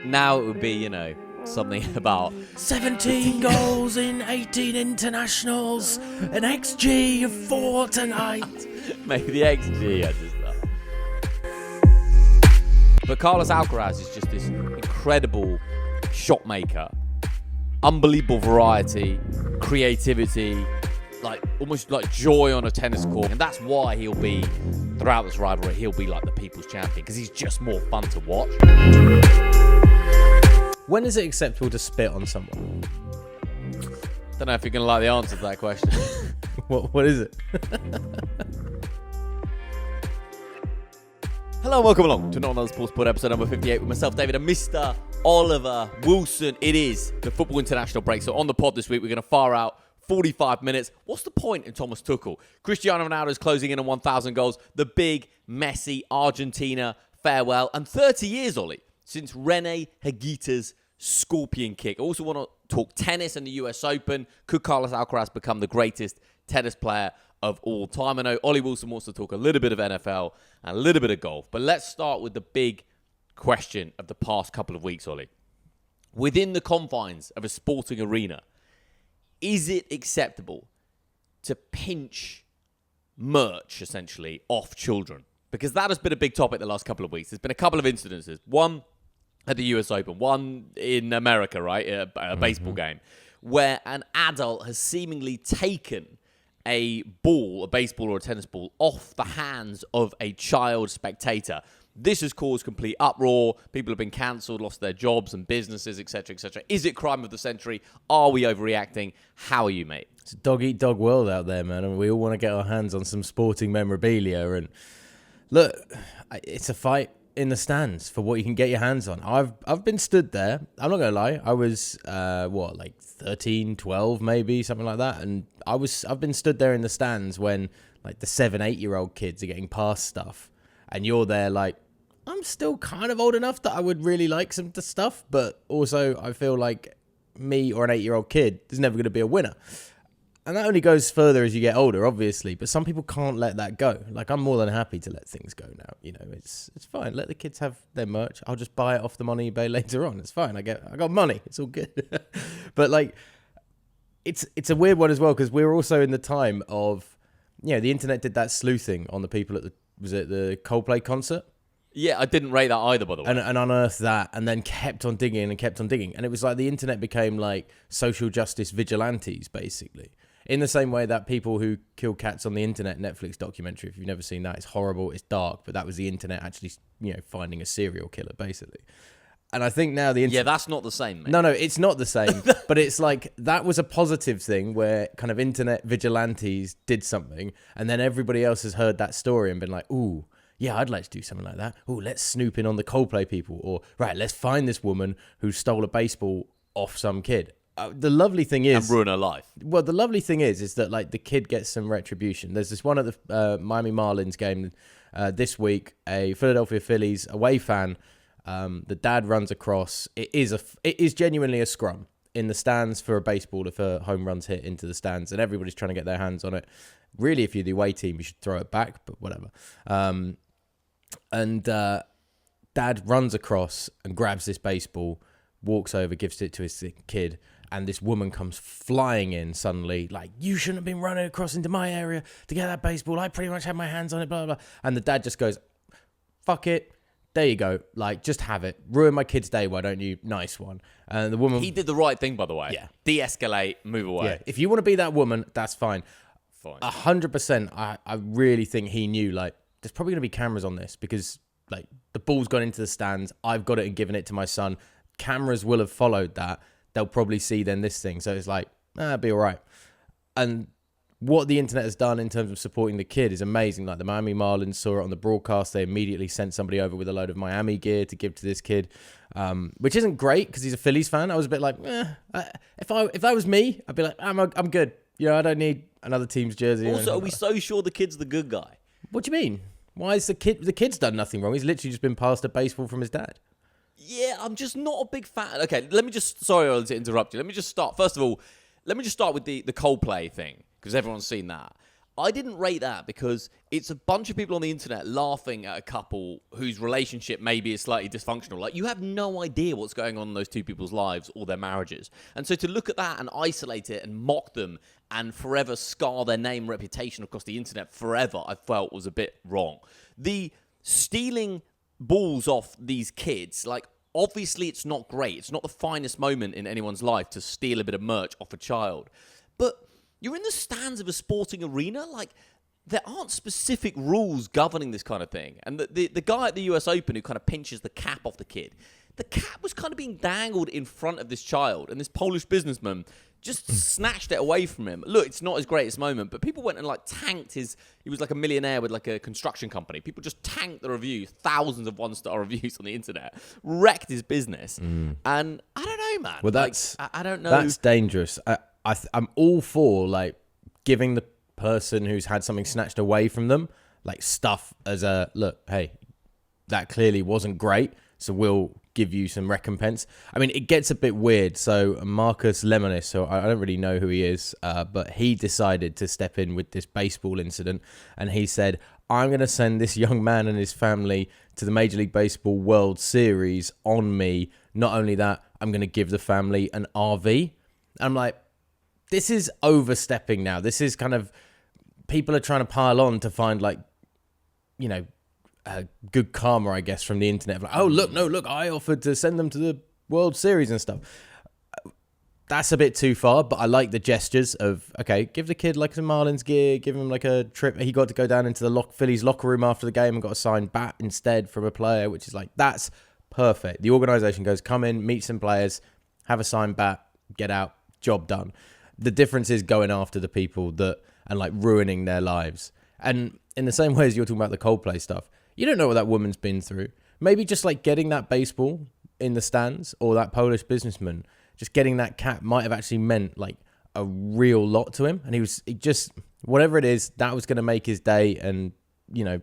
Now it would be, something about 17 goals in 18 internationals, an XG of 4 tonight. maybe the XG. I just thought. But Carlos Alcaraz is just this incredible shot maker, unbelievable variety, creativity, almost like joy on a tennis court, and that's why he'll be throughout this rivalry. He'll be like the people's champion because he's just more fun to watch. When is it acceptable to spit on someone? Don't know if you're gonna like the answer to that question. What is it? Hello and welcome along to Not Another Sports Pod episode number 58 with myself, David, and Mr. Oliver Wilson. It is the Football International break, so on the pod this week we're going to fire out 45 minutes. What's the point in Thomas Tuchel? Cristiano Ronaldo is closing in on 1,000 goals. The big, messy Argentina farewell. And 30 years, Ollie, since Rene Higuita's scorpion kick. I also want to talk tennis and the US Open. Could Carlos Alcaraz become the greatest tennis player of all time? I know Ollie Wilson wants to talk a little bit of NFL and a little bit of golf. But let's start with the big question of the past couple of weeks, Ollie. Within the confines of a sporting arena, is it acceptable to pinch merch, essentially, off children? Because that has been a big topic the last couple of weeks. There's been a couple of incidences. One at the US Open, one in America, right? A baseball game, where an adult has seemingly taken a ball, a baseball or a tennis ball, off the hands of a child spectator. This has caused complete uproar. People have been cancelled, lost their jobs and businesses, etc., etc. Is it crime of the century? Are we overreacting? How are you, mate? It's a dog-eat-dog world out there, man. And we all want to get our hands on some sporting memorabilia. And look, it's a fight in the stands for what you can get your hands on. I've been stood there. I'm not going to lie. I was, 13, 12 maybe, something like that. And I've been stood there in the stands when like the 7, 8-year-old kids are getting past stuff. And you're there like, I'm still kind of old enough that I would really like some stuff, but also I feel like me or an 8-year-old kid is never going to be a winner. And that only goes further as you get older, obviously, but some people can't let that go. Like, I'm more than happy to let things go now. It's fine. Let the kids have their merch. I'll just buy it off them on eBay later on. It's fine. I got money. It's all good. But like, it's a weird one as well, because we're also in the time of, the internet did that sleuthing on the people at the Coldplay concert? Yeah, I didn't rate that either, by the way. And unearthed that, and then kept on digging. And it was like the internet became like social justice vigilantes, basically. In the same way that people who kill cats on the internet, Netflix documentary, if you've never seen that, it's horrible, it's dark, but that was the internet actually, finding a serial killer, basically. And I think now the internet... Yeah, that's not the same, mate. No, it's not the same. But it's like, that was a positive thing where kind of internet vigilantes did something, and then everybody else has heard that story and been like, ooh, yeah, I'd like to do something like that. Ooh, let's snoop in on the Coldplay people. Or, right, let's find this woman who stole a baseball off some kid. The lovely thing is... And ruin her life. Well, the lovely thing is that like the kid gets some retribution. There's this one at the Miami Marlins game this week, a Philadelphia Phillies away fan. The dad runs across. It is genuinely a scrum in the stands for a baseball if a home run's hit into the stands, and everybody's trying to get their hands on it. Really, if you're the away team, you should throw it back, but whatever. Dad runs across and grabs this baseball, walks over, gives it to his kid, and this woman comes flying in suddenly, like, you shouldn't have been running across into my area to get that baseball. I pretty much had my hands on it, blah, blah, blah. And the dad just goes, fuck it. There you go. Like, just have it. Ruin my kid's day, why don't you? Nice one. And the woman... He did the right thing, by the way. Yeah. De-escalate, move away. Yeah. If you want to be that woman, that's fine. Fine. 100%. I really think he knew, like, there's probably going to be cameras on this because, like, the ball's gone into the stands. I've got it and given it to my son. Cameras will have followed that. They'll probably see then this thing. So it's like, it'll be all right. And what the internet has done in terms of supporting the kid is amazing. Like the Miami Marlins saw it on the broadcast. They immediately sent somebody over with a load of Miami gear to give to this kid, which isn't great because he's a Phillies fan. I was a bit like, if that was me, I'd be like, I'm good. I don't need another team's jersey. Also, are we so sure the kid's the good guy? What do you mean? Why is the kid's done nothing wrong? He's literally just been passed a baseball from his dad. Yeah, I'm just not a big fan. Okay, sorry to interrupt you. Let me just start. First of all, let me just start with the Coldplay thing, because everyone's seen that. I didn't rate that because it's a bunch of people on the internet laughing at a couple whose relationship maybe is slightly dysfunctional. Like, you have no idea what's going on in those two people's lives or their marriages. And so to look at that and isolate it and mock them and forever scar their name, reputation across the internet forever, I felt was a bit wrong. The stealing balls off these kids, like, obviously it's not great. It's not the finest moment in anyone's life to steal a bit of merch off a child. But you're in the stands of a sporting arena. Like, there aren't specific rules governing this kind of thing. And the guy at the US Open who kind of pinches the cap off the kid, the cap was kind of being dangled in front of this child. And this Polish businessman just snatched it away from him. Look, it's not his greatest moment, but people went and like tanked he was like a millionaire with like a construction company. People just tanked the reviews, thousands of one-star reviews on the internet, wrecked his business. And I don't know, man. Well, I don't know. That's dangerous. I'm all for like giving the person who's had something snatched away from them like stuff as a look. Hey, that clearly wasn't great, so we'll give you some recompense. I mean, it gets a bit weird. So Marcus Lemonis, so I don't really know who he is, but he decided to step in with this baseball incident, and he said, "I'm going to send this young man and his family to the Major League Baseball World Series on me. Not only that, I'm going to give the family an RV." I'm like, this is overstepping now. This is kind of, people are trying to pile on to find like, you know, good karma, I guess, from the internet. Like, oh, look, I offered to send them to the World Series and stuff. That's a bit too far, but I like the gestures of, okay, give the kid like some Marlins gear, give him like a trip. He got to go down into the Phillies locker room after the game and got a signed bat instead from a player, which is like, that's perfect. The organization goes, come in, meet some players, have a signed bat, get out, job done. The difference is going after the people that, and like ruining their lives. And in the same way as you're talking about the Coldplay stuff, you don't know what that woman's been through. Maybe just like getting that baseball in the stands, or that Polish businessman, just getting that cap might have actually meant like a real lot to him. And he just, whatever it is, that was going to make his day and, you know,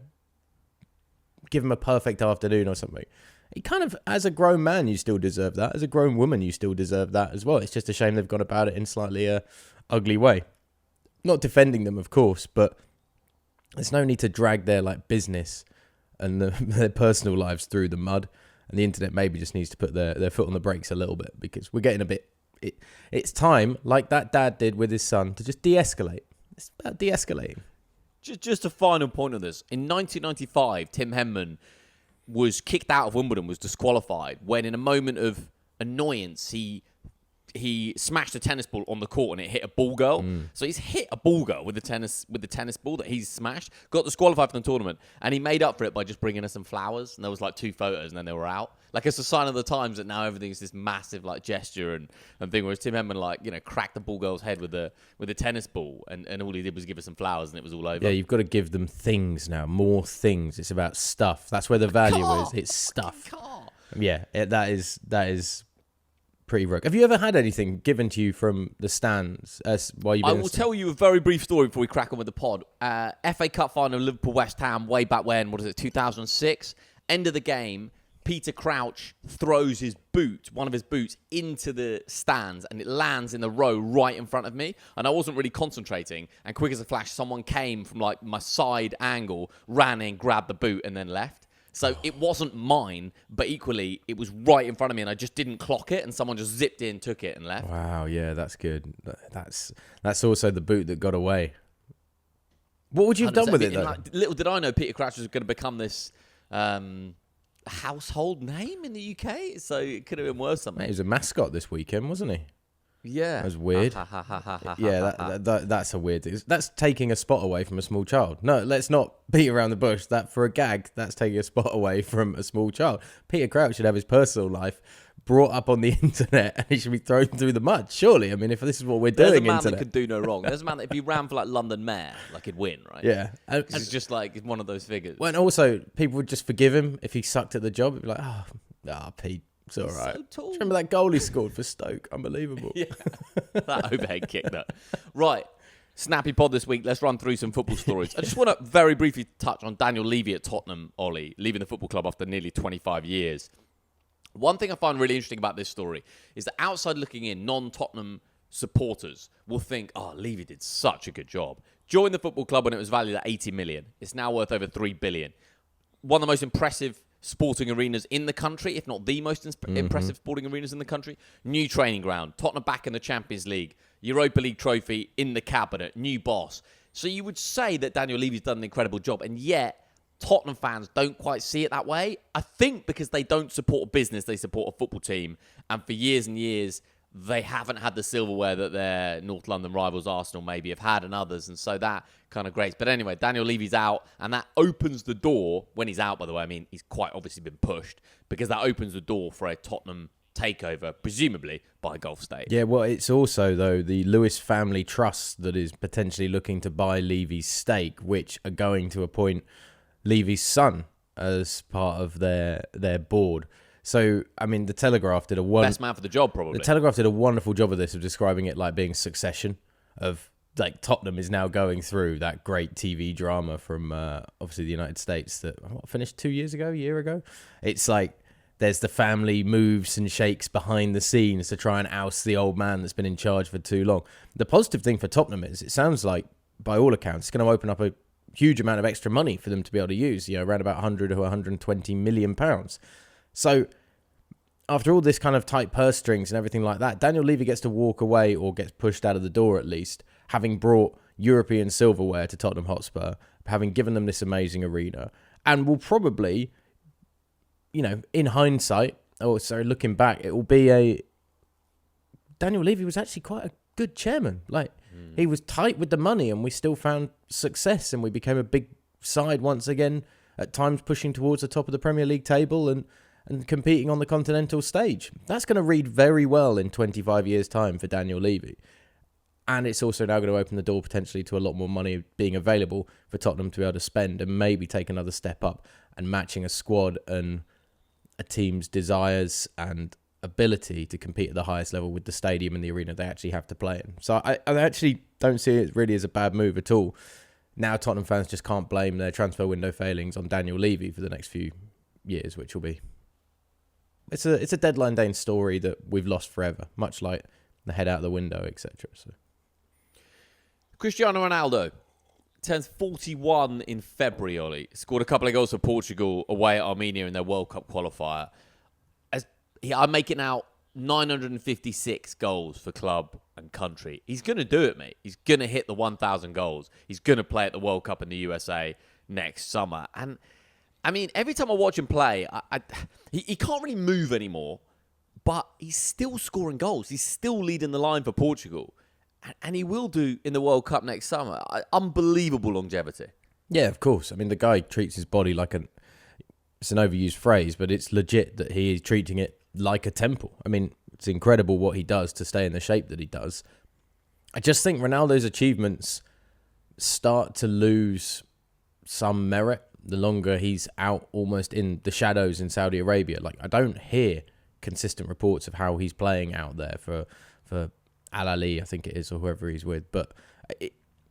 give him a perfect afternoon or something. He kind of, as a grown man, you still deserve that. As a grown woman, you still deserve that as well. It's just a shame they've gone about it in slightly ugly way. Not defending them, of course, but there's no need to drag their like business and their personal lives through the mud. And the internet maybe just needs to put their foot on the brakes a little bit, because we're getting a bit... It's time, like that dad did with his son, to just de-escalate. It's about de-escalating. Just a final point on this. In 1995, Tim Henman was kicked out of Wimbledon, was disqualified, when in a moment of annoyance, he smashed a tennis ball on the court and it hit a ball girl. So he's hit a ball girl with the tennis ball that he's smashed, got disqualified from the tournament, and he made up for it by just bringing us some flowers. And there was like 2 photos, and then they were out. Like, it's a sign of the times that now everything's this massive like gesture and thing. Whereas Tim Henman, like, you know, cracked the ball girl's head with a tennis ball, and all he did was give her some flowers, and it was all over. Yeah, you've got to give them things now, more things. It's about stuff. That's where the value is. It's stuff. Yeah, that is pretty rogue. Have you ever had anything given to you from the stands while you've been? I will tell you a very brief story before we crack on with the pod. FA Cup final, Liverpool West Ham, way back when. What is it? 2006. End of the game. Peter Crouch throws his boot, one of his boots, into the stands, and it lands in the row right in front of me. And I wasn't really concentrating. And quick as a flash, someone came from like my side angle, ran in, grabbed the boot, and then left. So it wasn't mine, but equally, it was right in front of me, and I just didn't clock it, and someone just zipped in, took it, and left. Wow, yeah, that's good. That's also the boot that got away. What would you have done with it, though? Like, little did I know Peter Crouch was going to become this household name in the UK, so it could have been worse something. Mate, he was a mascot this weekend, wasn't he? Yeah. That was weird. Yeah, that's a weird thing. That's taking a spot away from a small child. No, let's not beat around the bush. That, for a gag, that's taking a spot away from a small child. Peter Crouch should have his personal life brought up on the internet, and he should be thrown through the mud, surely. I mean, if this is what we're doing, there's a man internet. that could do no wrong. There's a man that if he ran for like London mayor, like he'd win, right? Yeah. It's just like one of those figures. Well, and also, people would just forgive him if he sucked at the job. It'd be like, Pete, it's all right. So tall. Remember that goal he scored for Stoke? Unbelievable. Yeah, that overhead kick, that. Right, snappy pod this week. Let's run through some football stories. I just want to very briefly touch on Daniel Levy at Tottenham, Ollie, leaving the football club after nearly 25 years. One thing I find really interesting about this story is that outside looking in, non-Tottenham supporters will think, oh, Levy did such a good job. Joined the football club when it was valued at 80 million. It's now worth over 3 billion. One of the most impressive sporting arenas in the country, if not the most impressive sporting arenas in the country. New training ground, Tottenham back in the Champions League, Europa League trophy in the cabinet, new boss. So you would say that Daniel Levy's done an incredible job, and yet Tottenham fans don't quite see it that way. I think because they don't support a business, they support a football team. And for years and years, they haven't had the silverware that their North London rivals Arsenal maybe have had and others. And so that kind of grates. But anyway, Daniel Levy's out, and that opens the door. When he's out, by the way, I mean, he's quite obviously been pushed, because that opens the door for a Tottenham takeover, presumably by Gulf State. Yeah, well, it's also, though, the Lewis Family Trust that is potentially looking to buy Levy's stake, which are going to appoint Levy's son as part of their board. So, I mean, the Telegraph did best man for the job, probably. The Telegraph did a wonderful job of this, of describing it like being succession of, like, Tottenham is now going through that great TV drama from obviously the United States that finished a year ago. It's like there's the family moves and shakes behind the scenes to try and oust the old man that's been in charge for too long. The positive thing for Tottenham is it sounds like, by all accounts, it's going to open up a huge amount of extra money for them to be able to use, around about 100 to 120 million pounds. So after all this kind of tight purse strings and everything like that, Daniel Levy gets to walk away, or gets pushed out of the door at least, having brought European silverware to Tottenham Hotspur, having given them this amazing arena, and will probably, in hindsight, looking back, it will be Daniel Levy was actually quite a good chairman. He was tight with the money, and we still found success, and we became a big side once again, at times pushing towards the top of the Premier League table and competing on the continental stage. That's going to read very well in 25 years' time for Daniel Levy. And it's also now going to open the door potentially to a lot more money being available for Tottenham to be able to spend, and maybe take another step up and matching a squad and a team's desires and ability to compete at the highest level with the stadium and the arena they actually have to play in. So I actually don't see it really as a bad move at all. Now Tottenham fans just can't blame their transfer window failings on Daniel Levy for the next few years, which will be... It's a deadline day story that we've lost forever, much like the head out the window, etc. So. Cristiano Ronaldo turns 41 in February, Ollie. Scored a couple of goals for Portugal away at Armenia in their World Cup qualifier. I'm making out 956 goals for club and country. He's going to do it, mate. He's going to hit the 1,000 goals. He's going to play at the World Cup in the USA next summer. And, I mean, every time I watch him play, he can't really move anymore, but he's still scoring goals. He's still leading the line for Portugal. And he will do in the World Cup next summer. Unbelievable longevity. Yeah, of course. I mean, the guy treats his body like it's an overused phrase, but it's legit that he is treating it like a temple. I mean, it's incredible what he does to stay in the shape that he does. I just think Ronaldo's achievements start to lose some merit the longer he's out almost in the shadows in Saudi Arabia. Like, I don't hear consistent reports of how he's playing out there for Al Ali, I think it is, or whoever he's with.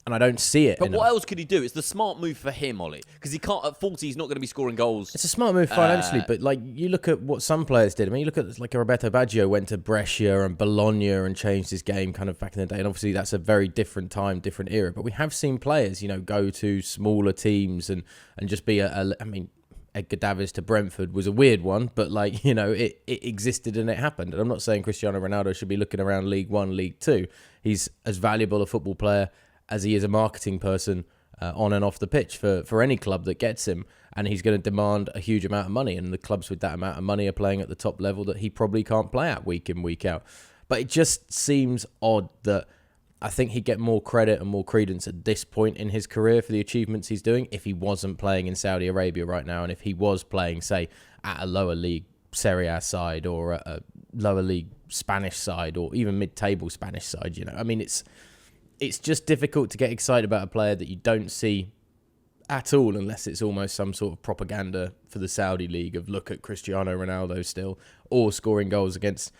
And I don't see it. But what else could he do? It's the smart move for him, Ollie. Because he can't, at 40, he's not going to be scoring goals. It's a smart move financially, but like you look at what some players did. I mean, you look at like Roberto Baggio went to Brescia and Bologna and changed his game kind of back in the day. And obviously that's a very different time, different era. But we have seen players, go to smaller teams and just be Edgar Davids to Brentford was a weird one, but it existed and it happened. And I'm not saying Cristiano Ronaldo should be looking around League One, League Two. He's as valuable a football player as he is a marketing person on and off the pitch for any club that gets him. And he's going to demand a huge amount of money. And the clubs with that amount of money are playing at the top level that he probably can't play at week in, week out. But it just seems odd that I think he'd get more credit and more credence at this point in his career for the achievements he's doing if he wasn't playing in Saudi Arabia right now, and if he was playing, say, at a lower league Serie A side or a lower league Spanish side or even mid-table Spanish side. I mean, it's just difficult to get excited about a player that you don't see at all unless it's almost some sort of propaganda for the Saudi league of look at Cristiano Ronaldo still, or scoring goals against,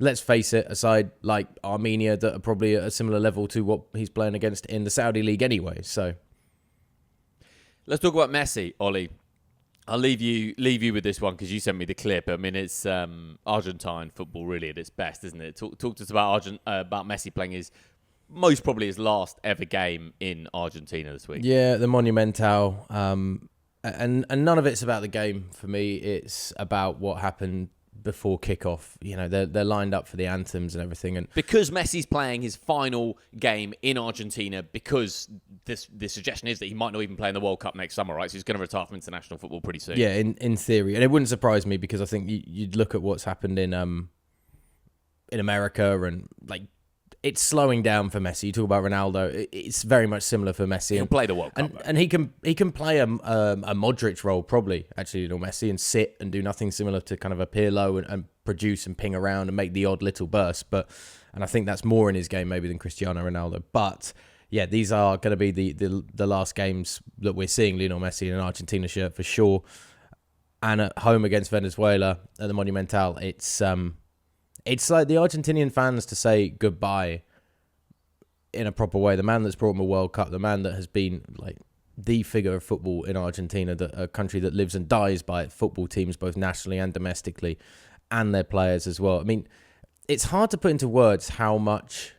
let's face it, a side like Armenia that are probably at a similar level to what he's playing against in the Saudi league anyway. So let's talk about Messi, Ollie. I'll leave you with this one because you sent me the clip. I mean, it's Argentine football really at its best, isn't it? Talk to us about Messi playing most probably his last ever game in Argentina this week. Yeah, the Monumental. And none of it's about the game for me. It's about what happened before kickoff. You know, they're lined up for the anthems and everything. And because Messi's playing his final game in Argentina, because the suggestion is that he might not even play in the World Cup next summer, right? So he's going to retire from international football pretty soon. Yeah, in theory. And it wouldn't surprise me because I think you'd look at what's happened in America and like it's slowing down for Messi. You talk about Ronaldo. It's very much similar for Messi. He'll play the World Cup. And he can play a Modric role probably, actually, Messi, and sit and do nothing similar to kind of appear low and produce and ping around and make the odd little burst. And I think that's more in his game maybe than Cristiano Ronaldo. But yeah, these are going to be the last games that we're seeing Lionel Messi in an Argentina shirt for sure. And at home against Venezuela at the Monumental, it's like the Argentinian fans to say goodbye in a proper way. The man that's brought them a World Cup, the man that has been like the figure of football in Argentina, a country that lives and dies by it, football teams both nationally and domestically, and their players as well. I mean, it's hard to put into words how much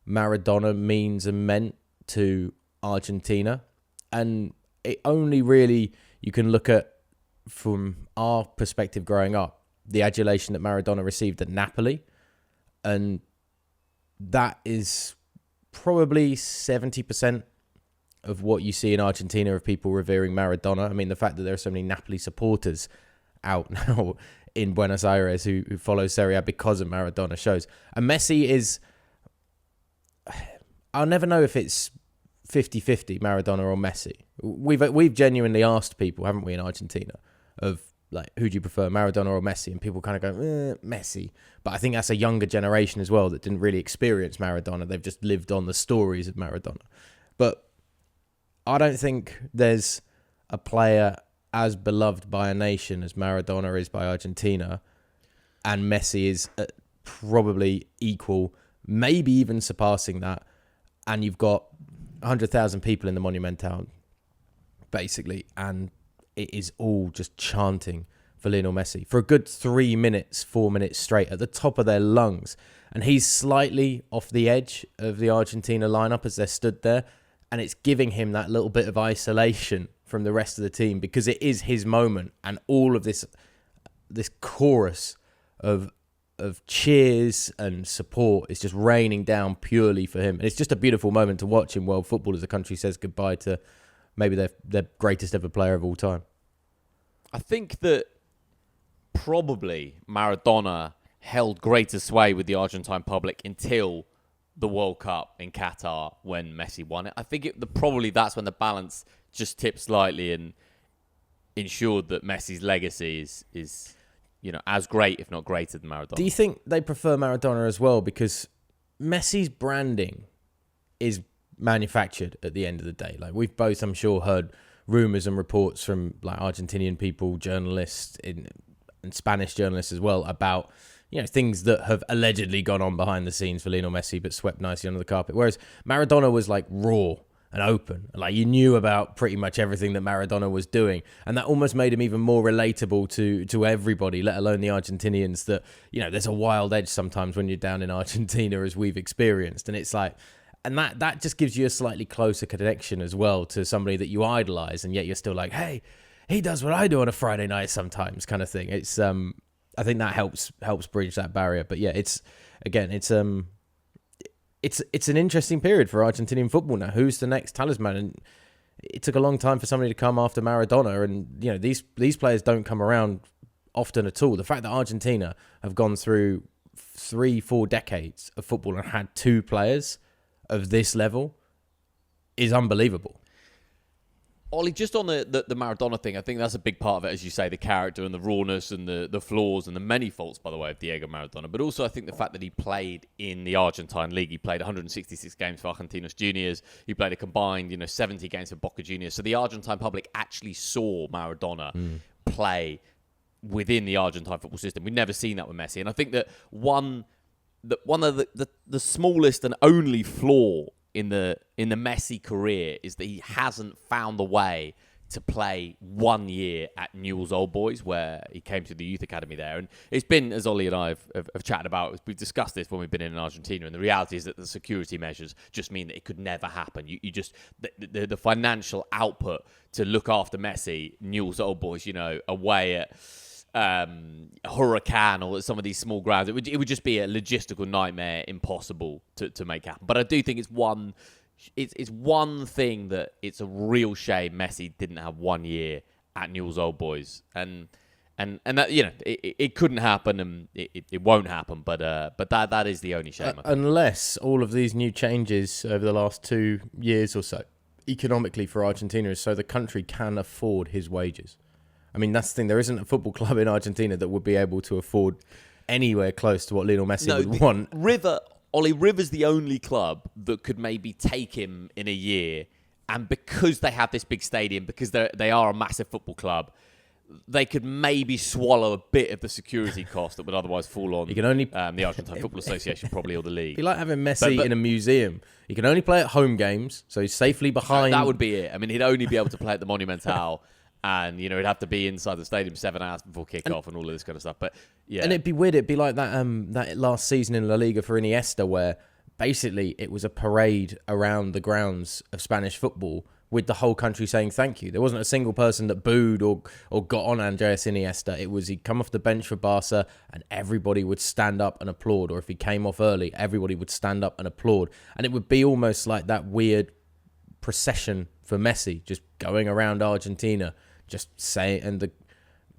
Maradona means and meant to Argentina. And it only really, you can look at from our perspective growing up, the adulation that Maradona received at Napoli, and that is probably 70% of what you see in Argentina of people revering Maradona. I mean, the fact that there are so many Napoli supporters out now in Buenos Aires who follow Serie A because of Maradona shows. And Messi is, I'll never know if it's 50-50 Maradona or Messi. We've genuinely asked people, haven't we, in Argentina, of like, who do you prefer, Maradona or Messi? And people kind of go, Messi. But I think that's a younger generation as well that didn't really experience Maradona. They've just lived on the stories of Maradona. But I don't think there's a player as beloved by a nation as Maradona is by Argentina. And Messi is probably equal, maybe even surpassing that. And you've got 100,000 people in the Monumental, basically. And it is all just chanting for Lionel Messi for a good 3 minutes, 4 minutes straight at the top of their lungs. And he's slightly off the edge of the Argentina lineup as they're stood there. And it's giving him that little bit of isolation from the rest of the team because it is his moment. And all of this chorus of cheers and support is just raining down purely for him. And it's just a beautiful moment to watch in world football as the country says goodbye to maybe their greatest ever player of all time. I think that probably Maradona held greater sway with the Argentine public until the World Cup in Qatar when Messi won it. I think probably that's when the balance just tipped slightly and ensured that Messi's legacy is as great, if not greater than Maradona. Do you think they prefer Maradona as well? Because Messi's branding is manufactured at the end of the day. Like we've both, I'm sure, heard rumours and reports from like Argentinian people, journalists and Spanish journalists as well about things that have allegedly gone on behind the scenes for Lionel Messi but swept nicely under the carpet. Whereas Maradona was like raw and open. Like you knew about pretty much everything that Maradona was doing. And that almost made him even more relatable to everybody, let alone the Argentinians, that, there's a wild edge sometimes when you're down in Argentina as we've experienced. And it's like, and that just gives you a slightly closer connection as well to somebody that you idolize. And yet you're still like, hey, he does what I do on a Friday night sometimes kind of thing. It's, I think that helps bridge that barrier. But yeah, it's an interesting period for Argentinian football now. Who's the next talisman? And it took a long time for somebody to come after Maradona, and these players don't come around often at all. The fact that Argentina have gone through 3-4 decades of football and had two players of this level is unbelievable. Ollie, just on the Maradona thing, I think that's a big part of it, as you say, the character and the rawness and the flaws and the many faults, by the way, of Diego Maradona. But also I think the fact that he played in the Argentine League. He played 166 games for Argentinos Juniors. He played a combined 70 games for Boca Juniors. So the Argentine public actually saw Maradona play within the Argentine football system. We've never seen that with Messi. And I think that one of the smallest and only flaw in the Messi career is that he hasn't found the way to play 1 year at Newell's Old Boys, where he came to the youth academy there. And it's been, as Ollie and I have chatted about, we've discussed this when we've been in Argentina, and the reality is that the security measures just mean that it could never happen. You just, the financial output to look after Messi, Newell's Old Boys, away at Hurricane or some of these small grounds, it would just be a logistical nightmare, impossible to make happen. But I do think it's one thing that it's a real shame Messi didn't have 1 year at Newell's Old Boys, and that it couldn't happen, and it won't happen. But that is the only shame. Unless all of these new changes over the last 2 years or so, economically for Argentina, is so the country can afford his wages. I mean, that's the thing. There isn't a football club in Argentina that would be able to afford anywhere close to what Lionel Messi would want. River's the only club that could maybe take him in a year, and because they have this big stadium, because they are a massive football club, they could maybe swallow a bit of the security cost that would otherwise fall on the Argentine Football Association, probably, or the league. It'd be like having Messi in a museum. He can only play at home games, so he's safely behind. That would be it. I mean, he'd only be able to play at the Monumental. And, he'd have to be inside the stadium 7 hours before kickoff and all of this kind of stuff. But, yeah. And it'd be weird. It'd be like that last season in La Liga for Iniesta, where basically it was a parade around the grounds of Spanish football with the whole country saying thank you. There wasn't a single person that booed or got on Andreas Iniesta. It was he'd come off the bench for Barca and everybody would stand up and applaud. Or if he came off early, everybody would stand up and applaud. And it would be almost like that weird procession for Messi, just going around Argentina, just saying, and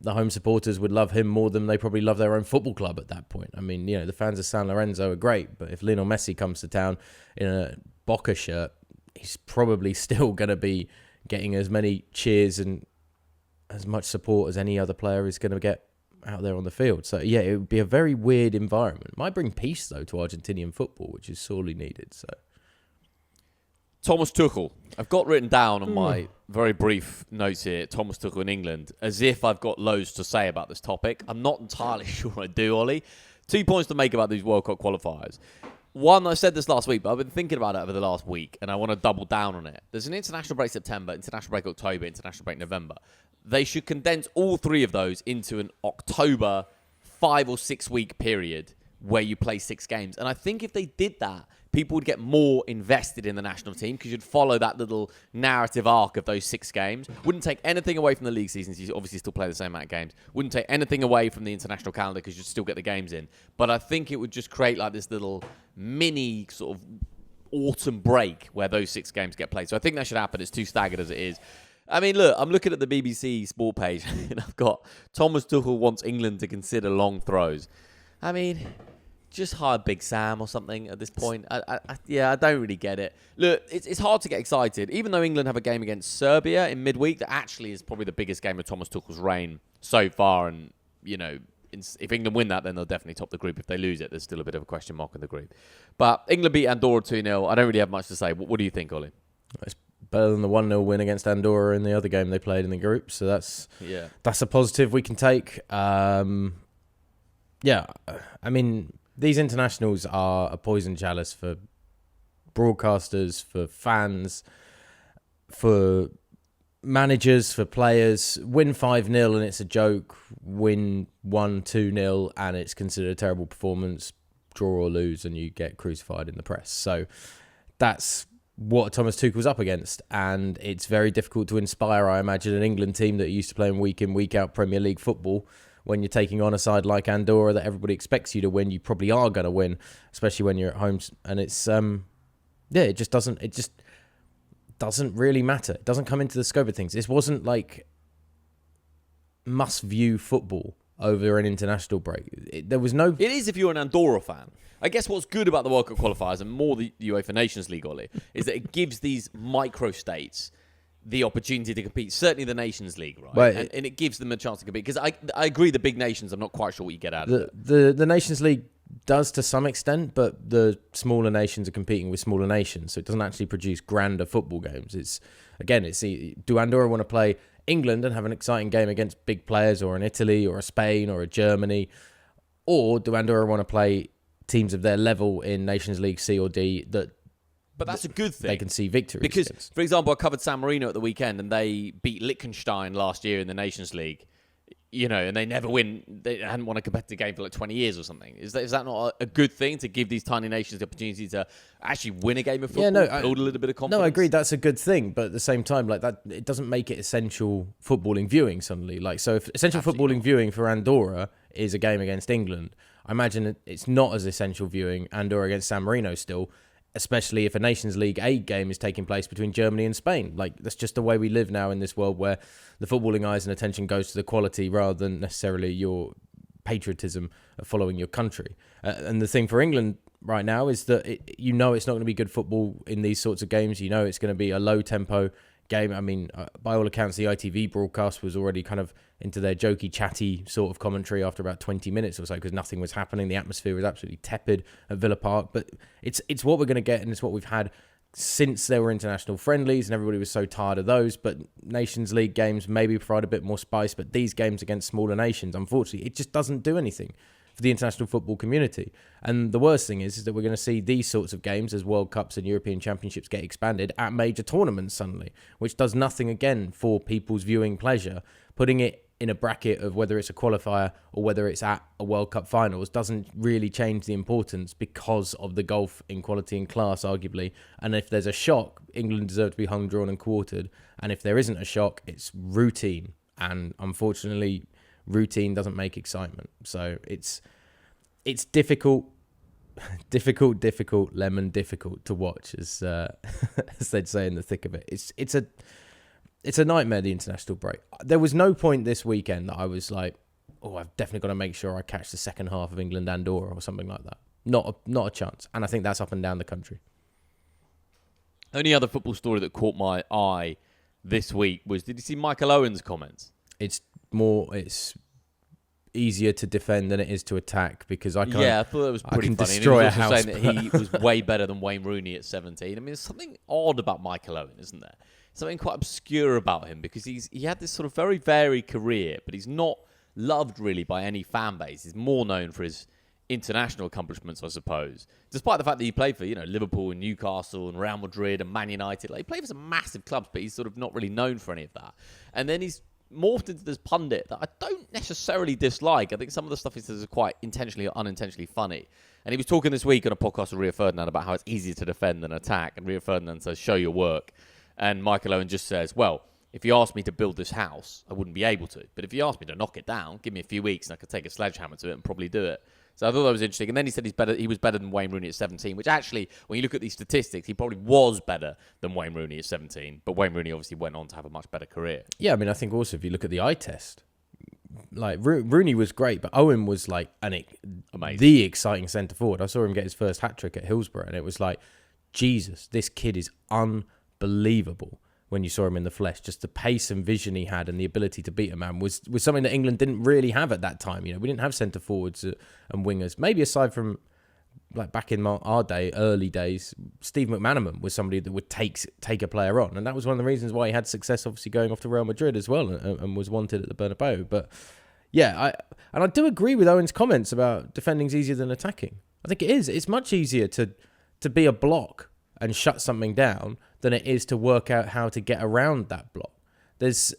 the home supporters would love him more than they probably love their own football club at that point. I mean, the fans of San Lorenzo are great, but if Lionel Messi comes to town in a Boca shirt, he's probably still going to be getting as many cheers and as much support as any other player is going to get out there on the field. So, yeah, it would be a very weird environment. Might bring peace, though, to Argentinian football, which is sorely needed, so... Thomas Tuchel. I've got written down on my very brief notes here, Thomas Tuchel in England, as if I've got loads to say about this topic. I'm not entirely sure I do, Ollie. 2 points to make about these World Cup qualifiers. One, I said this last week, but I've been thinking about it over the last week, and I want to double down on it. There's an international break September, international break October, international break November. They should condense all 3 of those into an October 5 or 6 week period where you play 6 games. And I think if they did that, people would get more invested in the national team because you'd follow that little narrative arc of those 6 games. Wouldn't take anything away from the league seasons. You obviously still play the same amount of games. Wouldn't take anything away from the international calendar because you'd still get the games in. But I think it would just create like this little mini sort of autumn break where those 6 games get played. So I think that should happen. It's too staggered as it is. I mean, look, I'm looking at the BBC Sport page and I've got Thomas Tuchel wants England to consider long throws. I mean... just hire Big Sam or something at this point. I don't really get it. Look, it's hard to get excited. Even though England have a game against Serbia in midweek, that actually is probably the biggest game of Thomas Tuchel's reign so far. And, if England win that, then they'll definitely top the group. If they lose it, there's still a bit of a question mark in the group. But England beat Andorra 2-0. I don't really have much to say. What do you think, Ollie? It's better than the 1-0 win against Andorra in the other game they played in the group. So that's a positive we can take. I mean... these internationals are a poison chalice for broadcasters, for fans, for managers, for players. Win 5-0 and it's a joke. Win 1-2-0 and it's considered a terrible performance. Draw or lose and you get crucified in the press. So that's what Thomas Tuchel's up against. And it's very difficult to inspire, I imagine, an England team that are used to playing week in, week out Premier League football. When you're taking on a side like Andorra that everybody expects you to win, you probably are going to win, especially when you're at home. And it's, it just doesn't really matter. It doesn't come into the scope of things. This wasn't like must-view football over an international break. There was no... It is if you're an Andorra fan. I guess what's good about the World Cup qualifiers and more the UEFA Nations League, Ollie, is that it gives these micro-states the opportunity to compete, certainly the Nations League, right? But and it gives them a chance to compete. Because I agree, the big nations, I'm not quite sure what you get out of it. The Nations League does to some extent, but the smaller nations are competing with smaller nations, so it doesn't actually produce grander football games. Do Andorra want to play England and have an exciting game against big players, or an Italy, or a Spain, or a Germany? Or do Andorra want to play teams of their level in Nations League C or D that But that's a good thing. They can see victories. Because, for example, I covered San Marino at the weekend, and they beat Liechtenstein last year in the Nations League. And they never win. They hadn't won a competitive game for like 20 years or something. Is that not a good thing to give these tiny nations the opportunity to actually win a game of football, build a little bit of confidence? No, I agree. That's a good thing, but at the same time, like that, it doesn't make it essential footballing viewing suddenly. Like, so if essential footballing viewing for Andorra is a game against England, I imagine it's not as essential viewing Andorra against San Marino still. Especially if a Nations League A game is taking place between Germany and Spain. Like, that's just the way we live now in this world where the footballing eyes and attention goes to the quality rather than necessarily your patriotism of following your country. And the thing for England right now is that it's not going to be good football in these sorts of games. It's going to be a low-tempo game. I mean, by all accounts, the ITV broadcast was already kind of into their jokey, chatty sort of commentary after about 20 minutes or so because nothing was happening. The atmosphere was absolutely tepid at Villa Park. But it's what we're going to get, and it's what we've had since there were international friendlies, and everybody was so tired of those. But Nations League games maybe provide a bit more spice, but these games against smaller nations, unfortunately, it just doesn't do anything for the international football community. And the worst thing is that we're going to see these sorts of games as World Cups and European Championships get expanded at major tournaments suddenly, which does nothing again for people's viewing pleasure. Putting it in a bracket of whether it's a qualifier or whether it's at a World Cup finals doesn't really change the importance because of the gulf in quality and class, arguably. And if there's a shock, England deserve to be hung, drawn and quartered. And if there isn't a shock, it's routine. And unfortunately, routine doesn't make excitement. So it's difficult, lemon difficult to watch, as they'd say in the thick of it. It's a nightmare, the international break. There was no point this weekend that I was like, oh, I've definitely got to make sure I catch the second half of England Andorra or something like that. Not a chance. And I think that's up and down the country. Only other football story that caught my eye this week was, did you see Michael Owen's comments? It's easier to defend than it is to attack because I can't. Yeah, I thought it was pretty funny. Destroy and he was also a house, saying that he was way better than Wayne Rooney at 17. I mean, there's something odd about Michael Owen, isn't there? Something quite obscure about him because he had this sort of very varied career, but he's not loved really by any fan base. He's more known for his international accomplishments, I suppose. Despite the fact that he played for, Liverpool and Newcastle and Real Madrid and Man United. Like, he played for some massive clubs, but he's sort of not really known for any of that. And then he's morphed into this pundit that I don't necessarily dislike. I think some of the stuff he says is quite intentionally or unintentionally funny. And he was talking this week on a podcast with Rio Ferdinand about how it's easier to defend than attack. And Rio Ferdinand says, show your work. And Michael Owen just says, well, if you asked me to build this house, I wouldn't be able to. But if you asked me to knock it down, give me a few weeks and I could take a sledgehammer to it and probably do it. So I thought that was interesting. And then he said he was better than Wayne Rooney at 17, which actually, when you look at these statistics, he probably was better than Wayne Rooney at 17. But Wayne Rooney obviously went on to have a much better career. Yeah, I mean, I think also if you look at the eye test, like Rooney was great, but Owen was like the exciting centre forward. I saw him get his first hat-trick at Hillsborough, and it was like, Jesus, this kid is unbelievable. When you saw him in the flesh, just the pace and vision he had and the ability to beat a man was something that England didn't really have at that time. We didn't have centre forwards and wingers. Maybe aside from like back in our early days, Steve McManaman was somebody that would take a player on, and that was one of the reasons why he had success, obviously going off to Real Madrid as well, and was wanted at the Bernabeu. But yeah, I do agree with Owen's comments about defending's easier than attacking. I think it is. It's much easier to be a block and shut something down than it is to work out how to get around that block. There's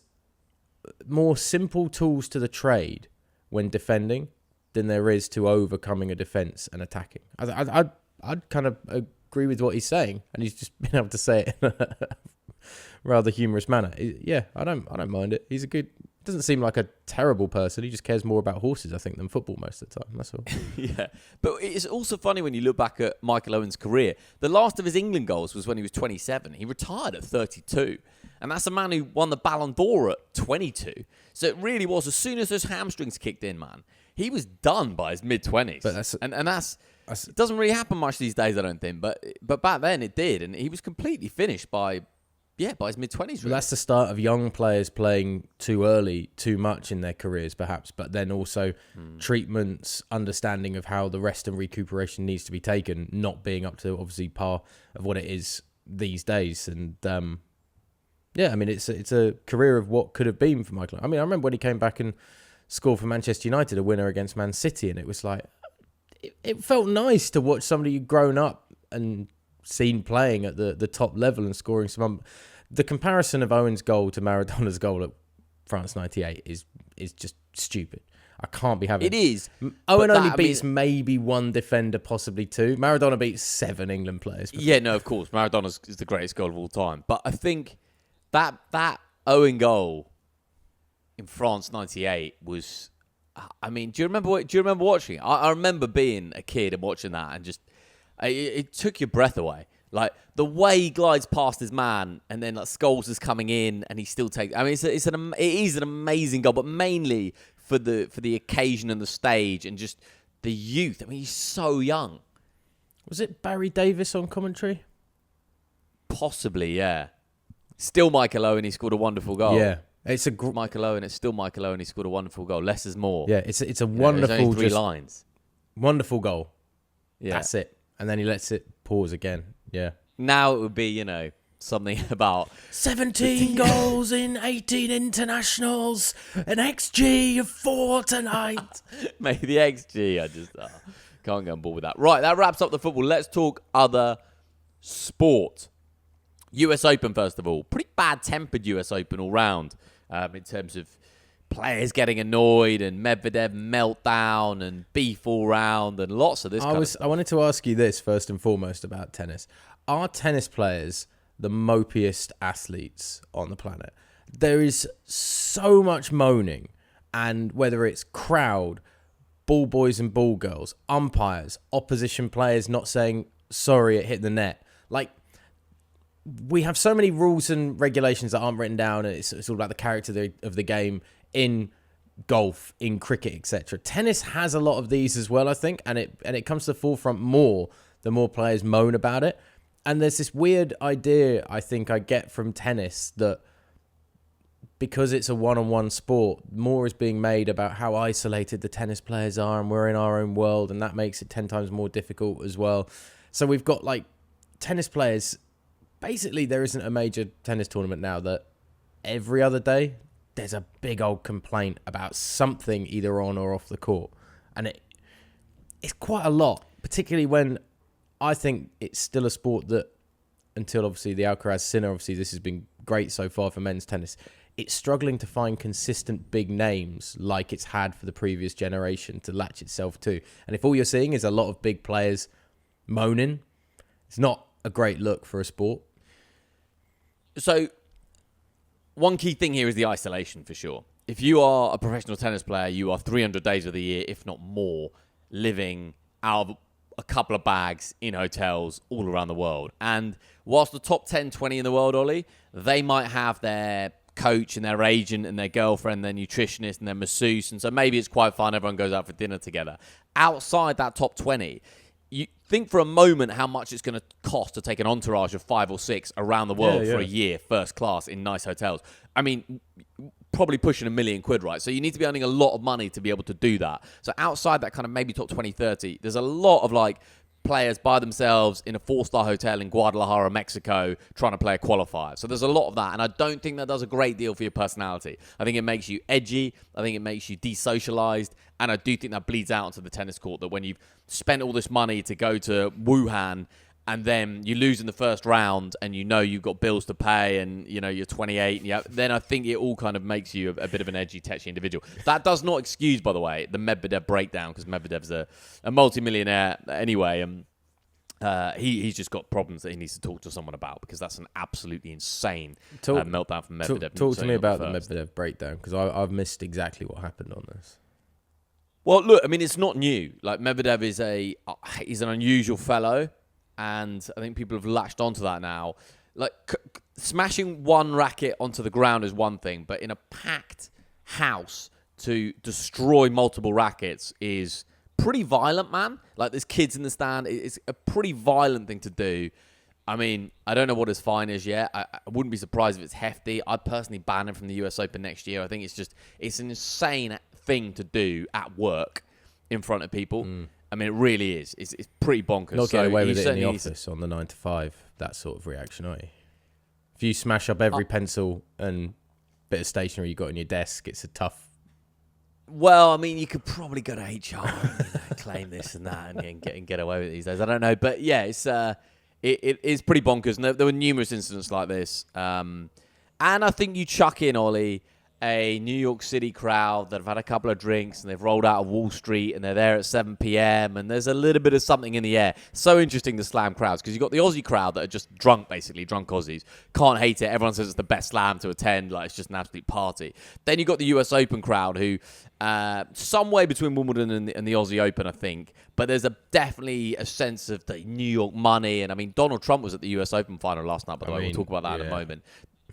more simple tools to the trade when defending than there is to overcoming a defence and attacking. I'd kind of agree with what he's saying, and he's just been able to say it in a rather humorous manner. Yeah, I don't mind it. He's doesn't seem like a terrible person. He just cares more about horses, I think, than football most of the time. That's all. Yeah. But it's also funny when you look back at Michael Owen's career. The last of his England goals was when he was 27. He retired at 32. And that's a man who won the Ballon d'Or at 22. So it really was, as soon as those hamstrings kicked in, man, he was done by his mid-20s. But that's it doesn't really happen much these days, I don't think. But back then it did. And he was completely finished by his mid-20s. Really. Well, that's the start of young players playing too early, too much in their careers, perhaps. But then also treatments, understanding of how the rest and recuperation needs to be taken, not being up to, obviously, par of what it is these days. And, I mean, it's a career of what could have been for Michael. I mean, I remember when he came back and scored for Manchester United, a winner against Man City, and it was like, it felt nice to watch somebody who'd grown up and seen playing at the top level and scoring some. The comparison of Owen's goal to Maradona's goal at France '98 is just stupid. I can't be having it. Is Owen only beats maybe one defender, possibly two. Maradona beats 7 England players. Yeah, no, of course, Maradona is the greatest goal of all time. But I think that Owen goal in France '98 was. I mean, do you remember watching it? I remember being a kid and watching that, and just it took your breath away. Like the way he glides past his man, and then like Scholes is coming in, and he still takes. I mean, it is an amazing goal, but mainly for the occasion and the stage, and just the youth. I mean, he's so young. Was it Barry Davis on commentary? Possibly, yeah. Still Michael Owen. He scored a wonderful goal. Yeah. It's Michael Owen. It's still Michael Owen. He scored a wonderful goal. Less is more. Yeah, it's a wonderful, only 3 lines. Wonderful goal. Yeah, that's it. And then he lets it pause again. Yeah. Now it would be something about 17 goals in 18 internationals, an XG of 4 tonight. Mate, the XG, I just can't go on board with that. Right, that wraps up the football. Let's talk other sport. US Open, first of all. Pretty bad-tempered US Open all round in terms of players getting annoyed and Medvedev meltdown and beef all round and lots of this kind of stuff. I wanted to ask you this first and foremost about tennis. Are tennis players the mopiest athletes on the planet? There is so much moaning, and whether it's crowd, ball boys and ball girls, umpires, opposition players not saying sorry it hit the net. Like, we have so many rules and regulations that aren't written down, and it's all about the character of the game in golf, in cricket, etc. Tennis has a lot of these as well, I think, and it comes to the forefront more the more players moan about it. And there's this weird idea I think I get from tennis that because it's a one-on-one sport, more is being made about how isolated the tennis players are and we're in our own world, and that makes it 10 times more difficult as well. So we've got like tennis players. Basically, there isn't a major tennis tournament now that every other day there's a big old complaint about something either on or off the court. And it's quite a lot, particularly when I think it's still a sport that, until obviously the Alcaraz-Sinner, obviously this has been great so far for men's tennis, it's struggling to find consistent big names like it's had for the previous generation to latch itself to. And if all you're seeing is a lot of big players moaning, it's not a great look for a sport. So, one key thing here is the isolation, for sure. If you are a professional tennis player, you are 300 days of the year, if not more, living out of a couple of bags in hotels all around the world. And whilst the top 10, 20 in the world, Ollie, they might have their coach and their agent and their girlfriend, their nutritionist and their masseuse. And so maybe it's quite fun. Everyone goes out for dinner together. Outside that top 20, you think for a moment how much it's going to cost to take an entourage of 5 or 6 around the world for a year, first class, in nice hotels. I mean, probably pushing £1 million, right? So you need to be earning a lot of money to be able to do that. So outside that kind of maybe top 20, 30, there's a lot of like players by themselves in a 4-star hotel in Guadalajara, Mexico, trying to play a qualifier. So there's a lot of that, and I don't think that does a great deal for your personality. I think it makes you edgy. I think it makes you desocialized, and I do think that bleeds out onto the tennis court, that when you've spent all this money to go to Wuhan and then you lose in the first round and you know you've got bills to pay and you know you're 28, and then I think it all kind of makes you a bit of an edgy, tetchy individual. That does not excuse, by the way, the Medvedev breakdown, because Medvedev's a multi-millionaire anyway, and he's just got problems that he needs to talk to someone about, because that's an absolutely insane meltdown from Medvedev. Talk to me about the Medvedev breakdown, because I've missed exactly what happened on this. Well, look, I mean, it's not new. Like, Medvedev he's an unusual fellow, and I think people have latched onto that now. Like, smashing one racket onto the ground is one thing, but in a packed house to destroy multiple rackets is pretty violent, man. Like, there's kids in the stand. It's a pretty violent thing to do. I mean, I don't know what his fine is yet. I wouldn't be surprised if it's hefty. I'd personally ban him from the US Open next year. I think it's an insane thing to do at work in front of people. I mean, it really is. It's pretty bonkers. Not getting away with it in the office on the 9 to 5, that sort of reaction, are you? If you smash up every pencil and bit of stationery you got on your desk, it's a tough... Well, I mean, you could probably go to HR and claim this and that and get away with it these days. I don't know. But yeah, it is pretty bonkers. And there were numerous incidents like this. And I think you chuck in, Ollie, a New York City crowd that have had a couple of drinks and they've rolled out of Wall Street and they're there at 7 p.m. and there's a little bit of something in the air. So interesting, the Slam crowds, because you've got the Aussie crowd that are just drunk, basically, drunk Aussies. Can't hate it. Everyone says it's the best Slam to attend. Like, it's just an absolute party. Then you've got the US Open crowd who, somewhere between Wimbledon and the Aussie Open, I think. But there's definitely a sense of the New York money. And I mean, Donald Trump was at the US Open final last night, by the way. We'll talk about that in a moment.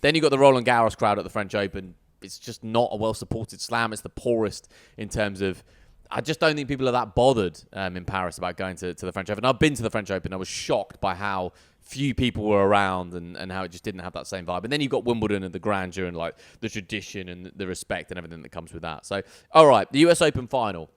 Then you've got the Roland Garros crowd at the French Open. It's just not a well-supported Slam. It's the poorest in terms of... I just don't think people are that bothered in Paris about going to the French Open. I've been to the French Open. I was shocked by how few people were around and how it just didn't have that same vibe. And then you've got Wimbledon and the grandeur and like the tradition and the respect and everything that comes with that. So, all right, the US Open final.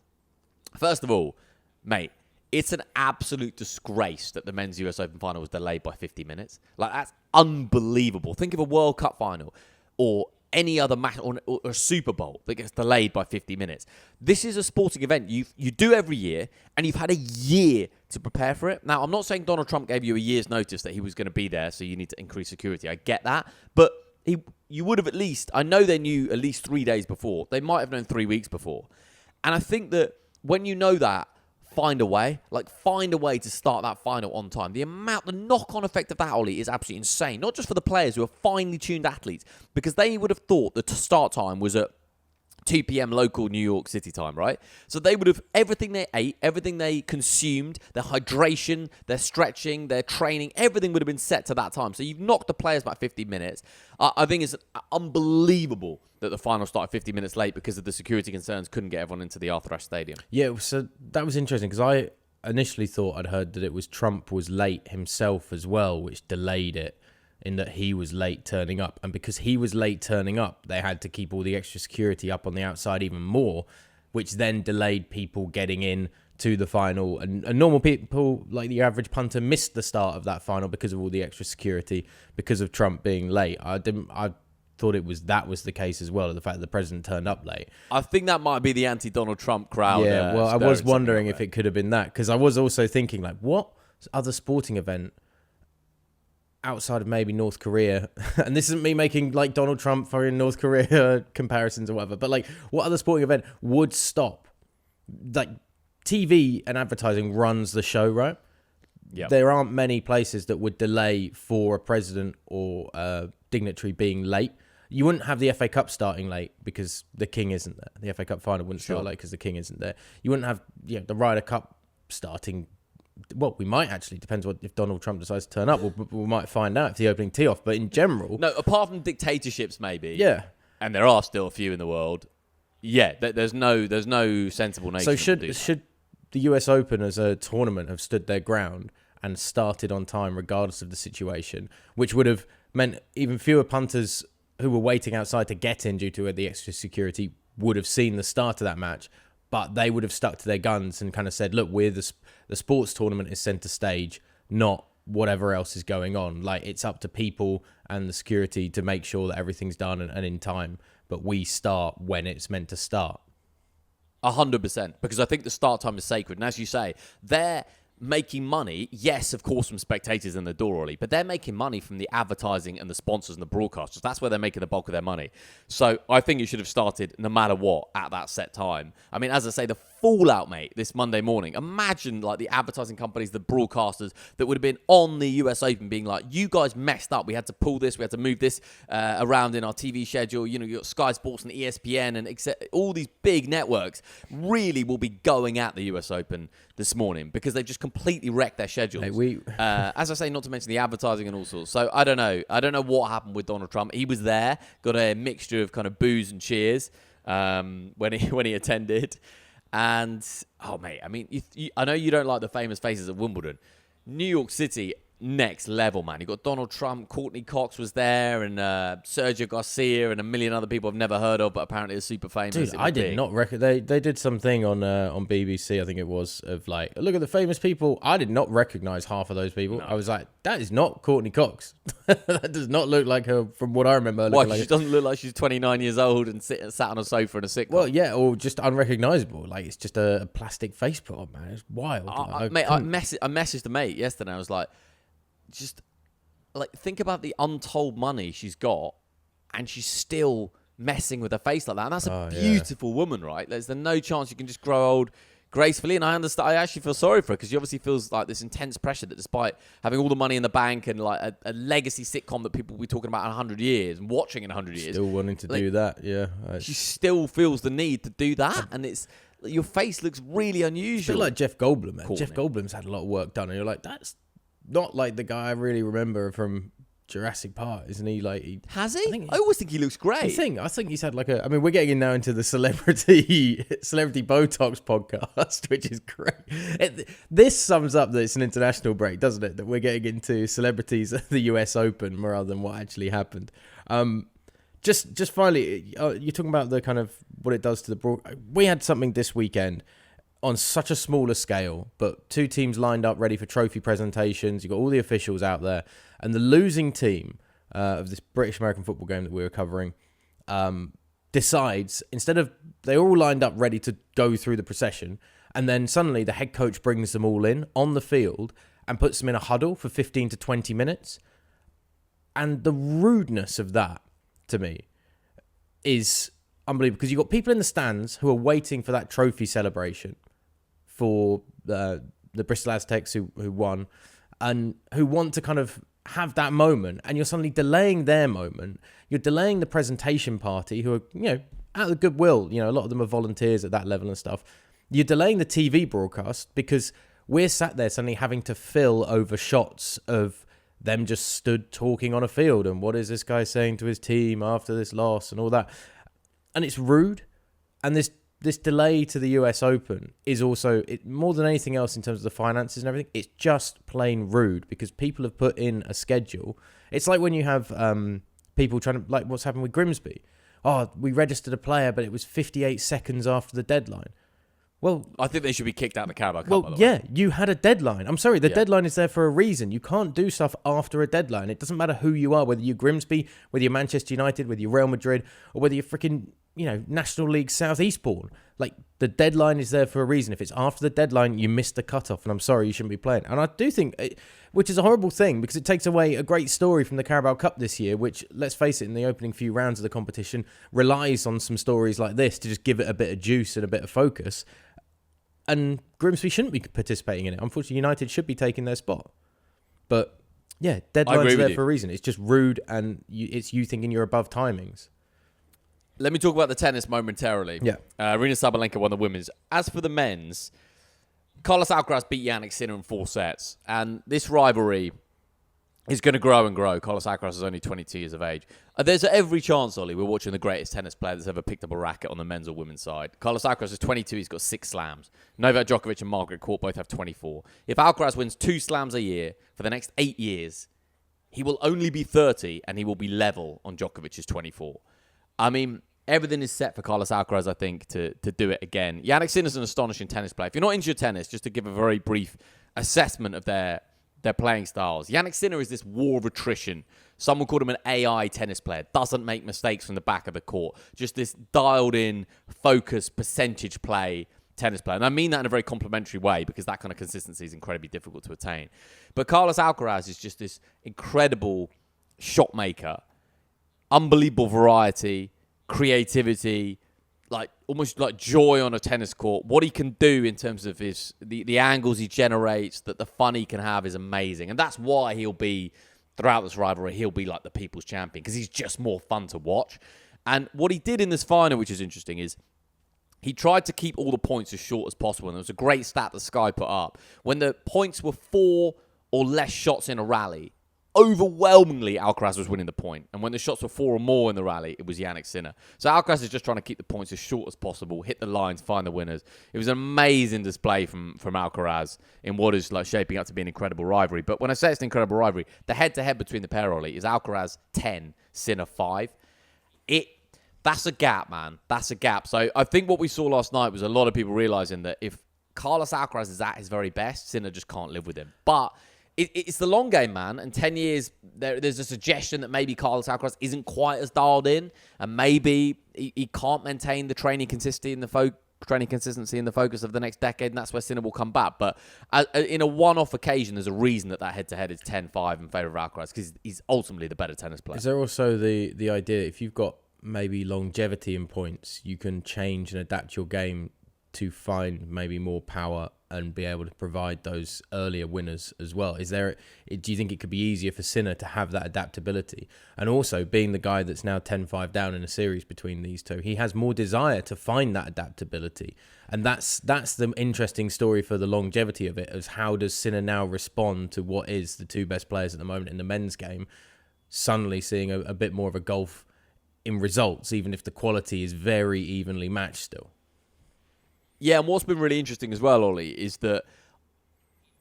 First of all, mate, it's an absolute disgrace that the men's US Open final was delayed by 50 minutes. Like, that's unbelievable. Think of a World Cup final or any other match or a Super Bowl that gets delayed by 50 minutes. This is a sporting event you do every year, and you've had a year to prepare for it. Now, I'm not saying Donald Trump gave you a year's notice that he was going to be there, so you need to increase security. I get that. But you would have at least, I know they knew at least 3 days before. They might have known 3 weeks before. And I think that when you know that, find a way to start that final on time. The knock-on effect of that, Ollie, is absolutely insane. Not just for the players who are finely tuned athletes, because they would have thought the start time was at 2 p.m. local New York City time, right? So they would have, everything they ate, everything they consumed, their hydration, their stretching, their training, everything would have been set to that time. So you've knocked the players back 50 minutes. I think it's unbelievable that the final started 50 minutes late because of the security concerns, couldn't get everyone into the Arthur Ashe Stadium. Yeah, so that was interesting because I initially thought I'd heard that it was Trump was late himself as well, which delayed it in that he was late turning up. And because he was late turning up, they had to keep all the extra security up on the outside even more, which then delayed people getting in to the final. And normal people, like the average punter, missed the start of that final because of all the extra security, because of Trump being late. I thought that was the case as well, the fact that the president turned up late. I think that might be the anti-Donald Trump crowd. Yeah, well, I was wondering if it could have been that, because I was also thinking, like, what other sporting event outside of maybe North Korea, and this isn't me making like Donald Trump for North Korea comparisons or whatever, but like what other sporting event would stop? Like TV and advertising runs the show, right? Yeah. There aren't many places that would delay for a president or a dignitary being late. You wouldn't have the FA Cup starting late because the King isn't there. The FA Cup final wouldn't start late because the King isn't there. You wouldn't have the Ryder Cup starting. Well, we might actually. Depends if Donald Trump decides to turn up. We might find out if the opening tee off. But in general, no. Apart from dictatorships, maybe. Yeah, and there are still a few in the world. Yeah, there's no sensible nation. So should the US Open as a tournament have stood their ground and started on time, regardless of the situation, which would have meant even fewer punters who were waiting outside to get in due to the extra security would have seen the start of that match. But they would have stuck to their guns and kind of said, look, we're the sports tournament is centre stage, not whatever else is going on. Like, it's up to people and the security to make sure that everything's done and in time. But we start when it's meant to start. 100%. Because I think the start time is sacred. And as you say, they're making money, yes, of course, from spectators in the door, Ollie, but they're making money from the advertising and the sponsors and the broadcasters. That's where they're making the bulk of their money. So I think it should have started no matter what at that set time. I mean, as I say, the fallout, mate, this Monday morning. Imagine like the advertising companies, the broadcasters that would have been on the US Open being like, you guys messed up. We had to pull this. We had to move this around in our TV schedule. You got Sky Sports and ESPN and all these big networks really will be going at the US Open this morning because they've just completely wrecked their schedules. Hey, as I say, not to mention the advertising and all sorts. So I don't know. I don't know what happened with Donald Trump. He was there, got a mixture of kind of boos and cheers when he attended. And, oh, mate, I mean, I know you don't like the famous faces of Wimbledon. New York City, next level, man. You got Donald Trump, Courtney Cox was there, and Sergio Garcia, and a million other people I've never heard of, but apparently are super famous. Dude, I did not recognize. They did something on BBC, I think it was, of like, look at the famous people. I did not recognize half of those people. No. I was like, that is not Courtney Cox. That does not look like her from what I remember. Why? She doesn't look like she's 29 years old and sat on a sofa in a sitcom. Well, yeah, or just unrecognizable. Like, it's just a plastic face put on, man. It's wild. I messaged a mate yesterday. I was like, just like think about the untold money she's got, and she's still messing with her face like that. And that's a beautiful woman, right? There's no chance you can just grow old gracefully. And I understand. I actually feel sorry for her because she obviously feels like this intense pressure that despite having all the money in the bank and like a legacy sitcom that people will be talking about in 100 years and watching in 100 years. Still wanting to do that, yeah. She still feels the need to do that. And it's your face looks really unusual. It's like Jeff Goldblum, man. Jeff Goldblum's had a lot of work done. And you're like, that's not like the guy I really remember from Jurassic Park, isn't he? Like, has he? I always think he looks great. I think he's had like I mean, we're getting in now into the celebrity Botox podcast, which is great. This sums up that it's an international break, doesn't it? That we're getting into celebrities at the US Open rather than what actually happened. Just finally, you're talking about the kind of what it does to the broad. We had something this weekend on such a smaller scale, but two teams lined up ready for trophy presentations. You've got all the officials out there. And the losing team of this British American football game that we were covering decides, instead of, they're all lined up ready to go through the procession, and then suddenly the head coach brings them all in on the field and puts them in a huddle for 15 to 20 minutes. And the rudeness of that, to me, is unbelievable. Because you've got people in the stands who are waiting for that trophy celebration for the Bristol Aztecs who won, and who want to kind of have that moment, and you're suddenly delaying their moment. You're delaying the presentation party, who are, out of goodwill. A lot of them are volunteers at that level and stuff. You're delaying the TV broadcast because we're sat there suddenly having to fill over shots of them just stood talking on a field, and what is this guy saying to his team after this loss and all that. And it's rude. And this delay to the US Open is also, more than anything else in terms of the finances and everything, it's just plain rude because people have put in a schedule. It's like when you have people trying to, like what's happened with Grimsby. Oh, we registered a player, but it was 58 seconds after the deadline. Well, I think they should be kicked out of the Carabao Cup, by the way. Yeah, you had a deadline. I'm sorry, the deadline is there for a reason. You can't do stuff after a deadline. It doesn't matter who you are, whether you're Grimsby, whether you're Manchester United, whether you're Real Madrid, or whether you're freaking, National League South Eastbourne. Like, the deadline is there for a reason. If it's after the deadline, you missed the cutoff, and I'm sorry, you shouldn't be playing. And I do think, which is a horrible thing, because it takes away a great story from the Carabao Cup this year, which, let's face it, in the opening few rounds of the competition, relies on some stories like this to just give it a bit of juice and a bit of focus. And Grimsby shouldn't be participating in it. Unfortunately, United should be taking their spot. But, yeah, deadline's there for a reason. It's just rude, and it's you thinking you're above timings. Let me talk about the tennis momentarily. Yeah. Arina Sabalenka won the women's. As for the men's, Carlos Alcaraz beat Jannik Sinner in 4 sets. And this rivalry is going to grow and grow. Carlos Alcaraz is only 22 years of age. There's every chance, Ollie, we're watching the greatest tennis player that's ever picked up a racket on the men's or women's side. Carlos Alcaraz is 22. He's got 6 slams. Novak Djokovic and Margaret Court both have 24. If Alcaraz wins 2 slams a year for the next 8 years, he will only be 30 and he will be level on Djokovic's 24. I mean, everything is set for Carlos Alcaraz, I think, to do it again. Jannik Sinner is an astonishing tennis player. If you're not into your tennis, just to give a very brief assessment of their playing styles. Jannik Sinner is this war of attrition. Someone called him an AI tennis player. Doesn't make mistakes from the back of the court. Just this dialed-in, focused, percentage play tennis player. And I mean that in a very complimentary way because that kind of consistency is incredibly difficult to attain. But Carlos Alcaraz is just this incredible shot maker. Unbelievable variety, creativity, like almost like joy on a tennis court. What he can do in terms of the angles he generates, that the fun he can have is amazing. And that's why he'll be, throughout this rivalry, he'll be like the people's champion because he's just more fun to watch. And what he did in this final, which is interesting, is he tried to keep all the points as short as possible. And there was a great stat that Sky put up. When the points were 4 or less shots in a rally, overwhelmingly, Alcaraz was winning the point. And when the shots were 4 or more in the rally, it was Jannik Sinner. So Alcaraz is just trying to keep the points as short as possible, hit the lines, find the winners. It was an amazing display from Alcaraz in what is like shaping up to be an incredible rivalry. But when I say it's an incredible rivalry, the head-to-head between the pair, Ollie, is Alcaraz 10, Sinner 5. That's a gap, man. That's a gap. So I think what we saw last night was a lot of people realizing that if Carlos Alcaraz is at his very best, Sinner just can't live with him. But it's the long game, man. And 10 years, there's a suggestion that maybe Carlos Alcaraz isn't quite as dialed in, and maybe he can't maintain the training consistency and the training consistency and the focus of the next decade, and that's where Sinner will come back. But in a one-off occasion, there's a reason that head-to-head is 10-5 in favour of Alcaraz, because he's ultimately the better tennis player. Is there also the idea, if you've got maybe longevity in points, you can change and adapt your game to find maybe more power and be able to provide those earlier winners as well? Do you think it could be easier for Sinner to have that adaptability? And also, being the guy that's now 10-5 down in a series between these two, he has more desire to find that adaptability. And that's the interesting story for the longevity of it, is how does Sinner now respond to what is the two best players at the moment in the men's game, suddenly seeing a bit more of a gulf in results, even if the quality is very evenly matched still. Yeah, and what's been really interesting as well, Ollie, is that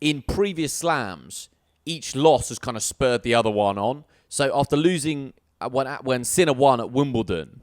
in previous slams, each loss has kind of spurred the other one on. So after losing, when Sinner won at Wimbledon,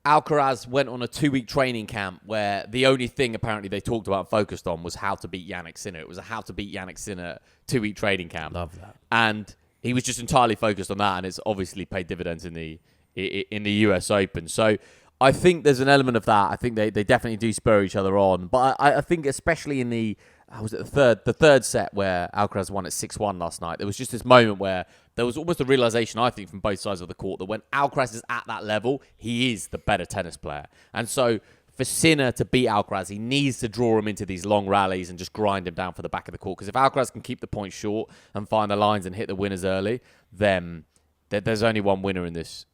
Alcaraz went on a 2-week training camp where the only thing apparently they talked about and focused on was how to beat Jannik Sinner. It was a how to beat Jannik Sinner 2-week training camp. Love that. And he was just entirely focused on that, and it's obviously paid dividends in the US Open. So I think there's an element of that. I think they definitely do spur each other on. But I think especially in the third set where Alcaraz won at 6-1 last night, there was just this moment where there was almost a realization, I think, from both sides of the court that when Alcaraz is at that level, he is the better tennis player. And so for Sinner to beat Alcaraz, he needs to draw him into these long rallies and just grind him down for the back of the court. Because if Alcaraz can keep the points short and find the lines and hit the winners early, then there's only one winner in this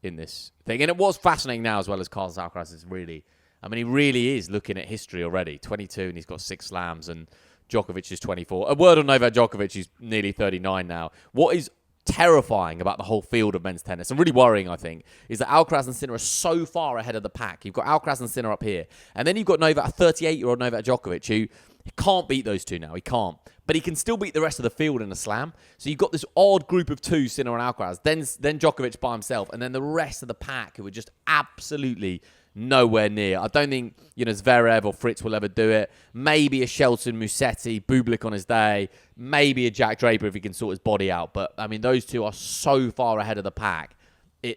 thing. And it was fascinating now as well as Carlos Alcaraz is really, he really is looking at history already. 22 and he's got 6 slams, and Djokovic is 24. A word on Novak Djokovic, he's nearly 39 now. What is terrifying about the whole field of men's tennis, and really worrying, I think, is that Alcaraz and Sinner are so far ahead of the pack. You've got Alcaraz and Sinner up here, and then you've got a 38-year-old Novak Djokovic who can't beat those two now. He can't. But he can still beat the rest of the field in a slam. So you've got this odd group of two, Sinner and Alcaraz, then Djokovic by himself, and then the rest of the pack who are just absolutely nowhere near. I don't think, Zverev or Fritz will ever do it. Maybe a Shelton, Musetti, Bublik on his day. Maybe a Jack Draper if he can sort his body out. But, those two are so far ahead of the pack. They're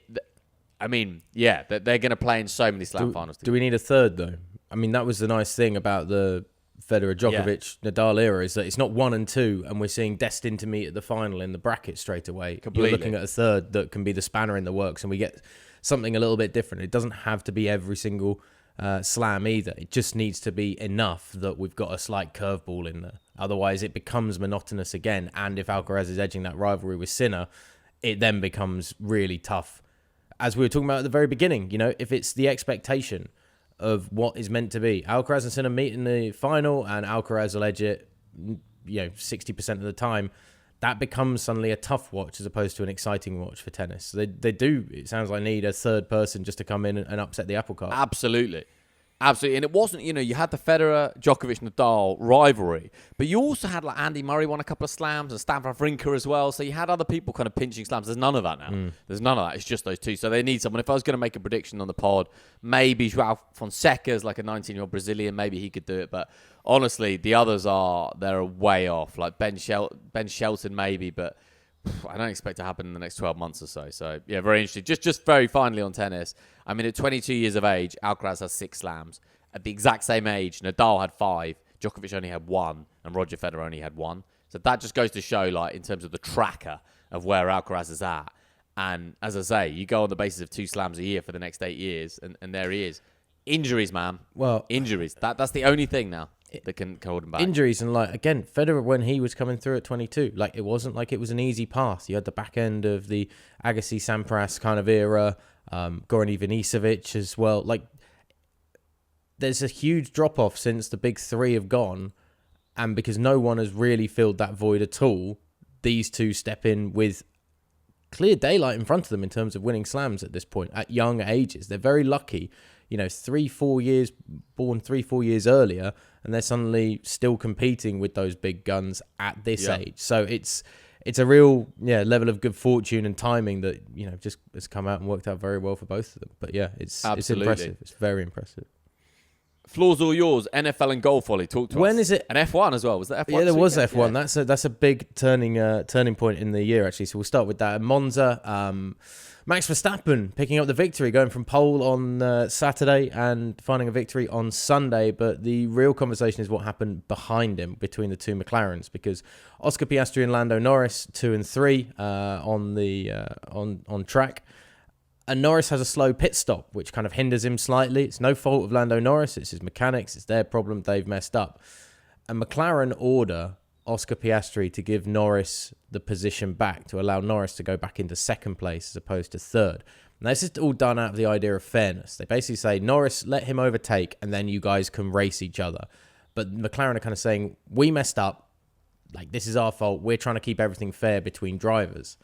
going to play in so many slam finals. Do we need a third, though? That was the nice thing about the Federer, Djokovic, Nadal era, is that it's not 1 and 2, and we're seeing destined to meet at the final in the bracket straight away. Completely. You're looking at a third that can be the spanner in the works, and we get something a little bit different. It doesn't have to be every single slam either. It just needs to be enough that we've got a slight curveball in there. Otherwise, it becomes monotonous again. And if Alcaraz is edging that rivalry with Sinner, it then becomes really tough. As we were talking about at the very beginning, if it's the expectation of what is meant to be, Alcaraz and Sinner meet in the final, and Alcaraz will edge it, 60% of the time. That becomes suddenly a tough watch as opposed to an exciting watch for tennis. They do, it sounds like, need a third person just to come in and upset the apple cart. Absolutely. And it wasn't, you had the Federer, Djokovic, Nadal rivalry, but you also had Andy Murray won a couple of slams and Stan Wawrinka as well. So you had other people kind of pinching slams. There's none of that now. There's none of that. It's just those two. So they need someone. If I was going to make a prediction on the pod, maybe João Fonseca is like a 19-year-old Brazilian. Maybe he could do it. But honestly, the others they're way off. Like Ben Shelton maybe, but I don't expect it to happen in the next 12 months or so. So, yeah, very interesting. Just very finally on tennis. At 22 years of age, Alcaraz has 6 slams. At the exact same age, Nadal had 5, Djokovic only had 1, and Roger Federer only had 1. So that just goes to show, in terms of the tracker of where Alcaraz is at. And as I say, you go on the basis of 2 slams a year for the next 8 years, and there he is. Injuries, man. Well, injuries. That's the only thing now that can hold him back. Injuries, and again, Federer, when he was coming through at 22, it wasn't like it was an easy path. You had the back end of the Agassi, Sampras kind of era, Goran Ivanisevic as well. There's a huge drop-off since the big 3 have gone, and because no one has really filled that void at all, these two step in with clear daylight in front of them in terms of winning slams at this point, at young ages. They're very lucky. 3-4 years, born 3-4 years earlier, and they're suddenly still competing with those big guns at this age. So it's a real level of good fortune and timing that just has come out and worked out very well for both of them. But it's impressive. It's very impressive. Floor's all yours. NFL and golf, Ollie. Talk to us. When is it? And F1 as well. Was that F1? Yeah, there was F1. Yeah. That's a big turning point in the year, actually. So we'll start with that. Monza. Max Verstappen picking up the victory, going from pole on Saturday and finding a victory on Sunday. But the real conversation is what happened behind him between the two McLarens, because Oscar Piastri and Lando Norris 2 and 3 on track. And Norris has a slow pit stop, which kind of hinders him slightly. It's no fault of Lando Norris. It's his mechanics. It's their problem. They've messed up. And McLaren order Oscar Piastri to give Norris the position back, to allow Norris to go back into second place as opposed to third. And this is all done out of the idea of fairness. They basically say, Norris, let him overtake, and then you guys can race each other. But McLaren are kind of saying, we messed up. Like, this is our fault. We're trying to keep everything fair between drivers.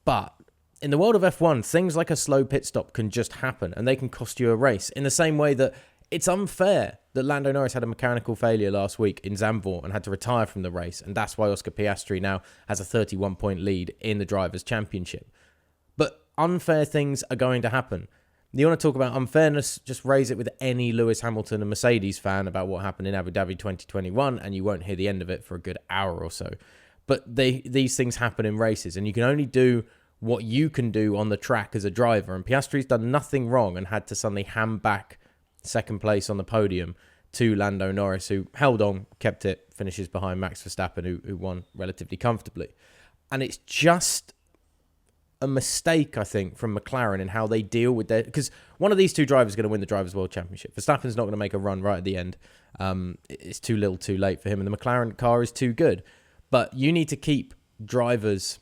But in the world of F1, things like a slow pit stop can just happen, and they can cost you a race. In the same way that it's unfair that Lando Norris had a mechanical failure last week in Zandvoort and had to retire from the race, and that's why Oscar Piastri now has a 31-point lead in the Drivers' Championship. But unfair things are going to happen. You want to talk about unfairness, just raise it with any Lewis Hamilton and Mercedes fan about what happened in Abu Dhabi 2021, and you won't hear the end of it for a good hour or so. But these things happen in races, and you can only do what you can do on the track as a driver, and Piastri's done nothing wrong and had to suddenly hand back second place on the podium to Lando Norris, who held on, kept it, finishes behind Max Verstappen, who won relatively comfortably. And it's just a mistake, I think, from McLaren in how they deal with their... Because one of these two drivers is going to win the Drivers' World Championship. Verstappen's not going to make a run right at the end. It's too little too late for him, and the McLaren car is too good. But you need to keep drivers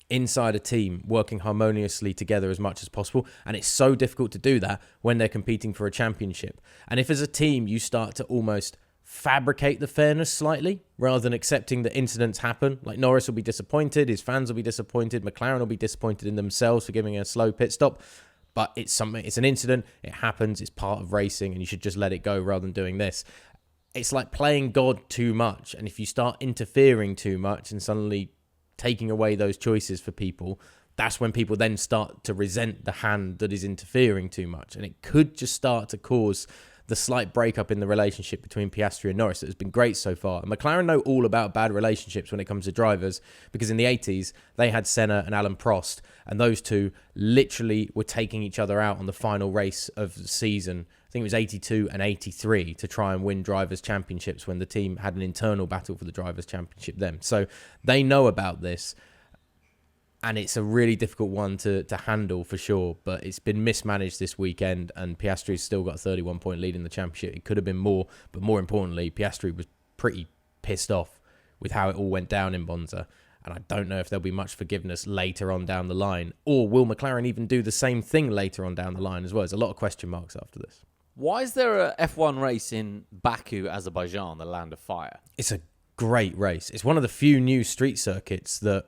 inside a team working harmoniously together as much as possible, and it's so difficult to do that when they're competing for a championship. And if as a team you start to almost fabricate the fairness slightly rather than accepting that incidents happen, like Norris will be disappointed, his fans will be disappointed, McLaren will be disappointed in themselves for giving a slow pit stop, but it's an incident, it happens, it's part of racing, and you should just let it go rather than doing this. It's like playing God too much, and if you start interfering too much and suddenly taking away those choices for people, that's when people then start to resent the hand that is interfering too much. And it could just start to cause the slight breakup in the relationship between Piastri and Norris that has been great so far. And McLaren know all about bad relationships when it comes to drivers, because in the 80s, they had Senna and Alan Prost, and those two literally were taking each other out on the final race of the season. I think it was 82 and 83 to try and win Drivers' Championships when the team had an internal battle for the Drivers' Championship then. So they know about this, and it's a really difficult one to handle for sure, but it's been mismanaged this weekend, and Piastri's still got a 31-point lead in the championship. It could have been more, but more importantly, Piastri was pretty pissed off with how it all went down in Monza, and I don't know if there'll be much forgiveness later on down the line, or will McLaren even do the same thing later on down the line as well? There's a lot of question marks after this. Why is there a F1 race in Baku, Azerbaijan, the land of fire? It's a great race. It's one of the few new street circuits that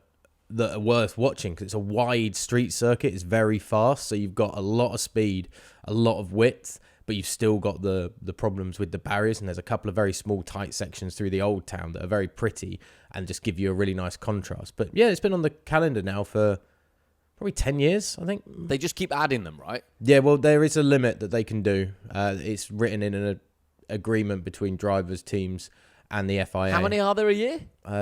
are worth watching, because it's a wide street circuit. It's very fast, so you've got a lot of speed, a lot of width, but you've still got the problems with the barriers, and there's a couple of very small, tight sections through the old town that are very pretty and just give you a really nice contrast. But yeah, it's been on the calendar now for probably 10 years, I think. They just keep adding them, right? Yeah, well, there is a limit that they can do. It's written in an agreement between drivers, teams, and the FIA. How many are there a year?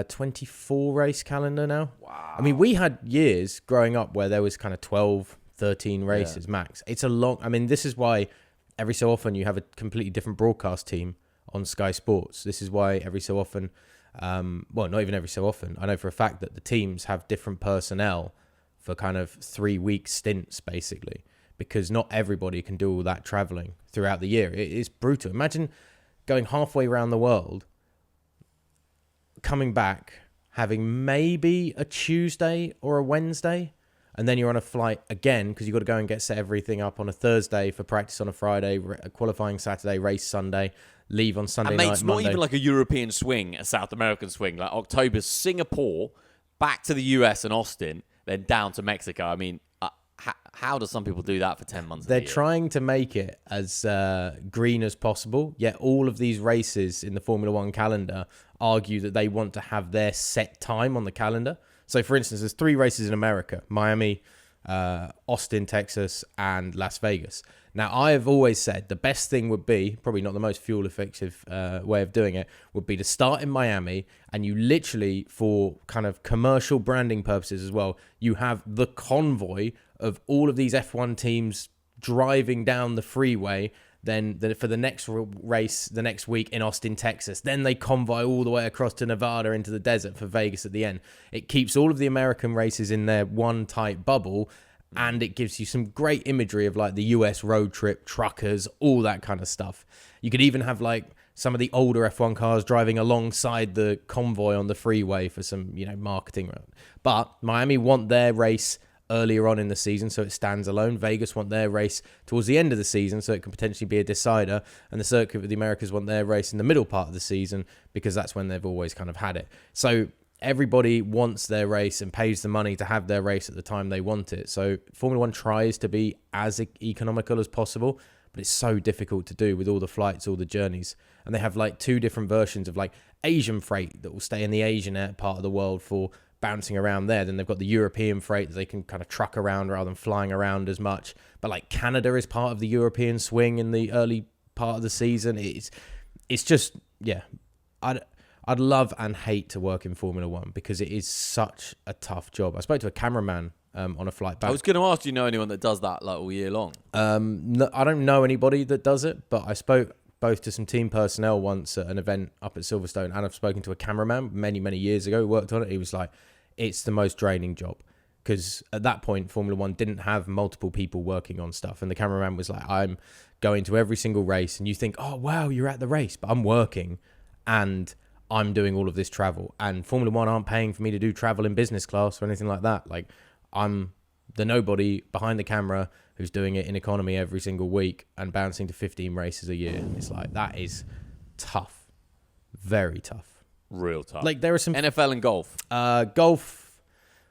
24 race calendar now. Wow. I mean, we had years growing up where there was kind of 12, 13 races max. It's a long... I mean, this is why every so often you have a completely different broadcast team on Sky Sports. This is why every so often... well, not even every so often. I know for a fact that the teams have different personnel for kind of 3-week stints, basically, because not everybody can do all that traveling throughout the year. It is brutal. Imagine going halfway around the world, coming back, having maybe a Tuesday or a Wednesday, and then you're on a flight again because you've got to go and set everything up on a Thursday for practice on a Friday, qualifying Saturday, race Sunday, leave on Sunday night, it's Monday. not even like a European swing, a South American swing. Like October's Singapore, back to the US and Austin, then down to Mexico. I mean, how do some people do that for 10 months? They're trying to make it as green as possible, yet all of these races in the Formula One calendar argue that they want to have their set time on the calendar. So, for instance, there's 3 races in America, Miami, Austin, Texas, and Las Vegas. Now, I have always said the best thing would be, probably not the most fuel-effective way of doing it, would be to start in Miami, and you literally, for kind of commercial branding purposes as well, you have the convoy of all of these F1 teams driving down the freeway. Then for the next race, the next week in Austin, Texas, then they convoy all the way across to Nevada into the desert for Vegas at the end. It keeps all of the American races in their one tight bubble, and it gives you some great imagery of like the US road trip, truckers, all that kind of stuff. You could even have like some of the older F1 cars driving alongside the convoy on the freeway for some, marketing. But Miami want their race earlier on in the season, so it stands alone. Vegas want their race towards the end of the season, so it can potentially be a decider. And the Circuit of the Americas want their race in the middle part of the season, because that's when they've always kind of had it. So everybody wants their race and pays the money to have their race at the time they want it. So Formula One tries to be as economical as possible, but it's so difficult to do with all the flights, all the journeys. And they have like two different versions of like Asian freight that will stay in the Asian part of the world for bouncing around there. Then they've got the European freight that they can kind of truck around rather than flying around as much. But like Canada is part of the European swing in the early part of the season. It's just, yeah, I'd love and hate to work in Formula One because it is such a tough job. I spoke to a cameraman on a flight back. I was going to ask, do you know anyone that does that like all year long? No, I don't know anybody that does it, but I spoke both to some team personnel once at an event up at Silverstone, and I've spoken to a cameraman many, many years ago who worked on it. He was like, it's the most draining job, because at that point, Formula One didn't have multiple people working on stuff, and the cameraman was like, I'm going to every single race, and you think, oh, wow, you're at the race, but I'm working, and I'm doing all of this travel, and Formula One aren't paying for me to do travel in business class or anything like that. Like, I'm the nobody behind the camera who's doing it in economy every single week and bouncing to 15 races a year. It's like, that is tough. Very tough. Real tough. Like, there are some... NFL and golf. Golf,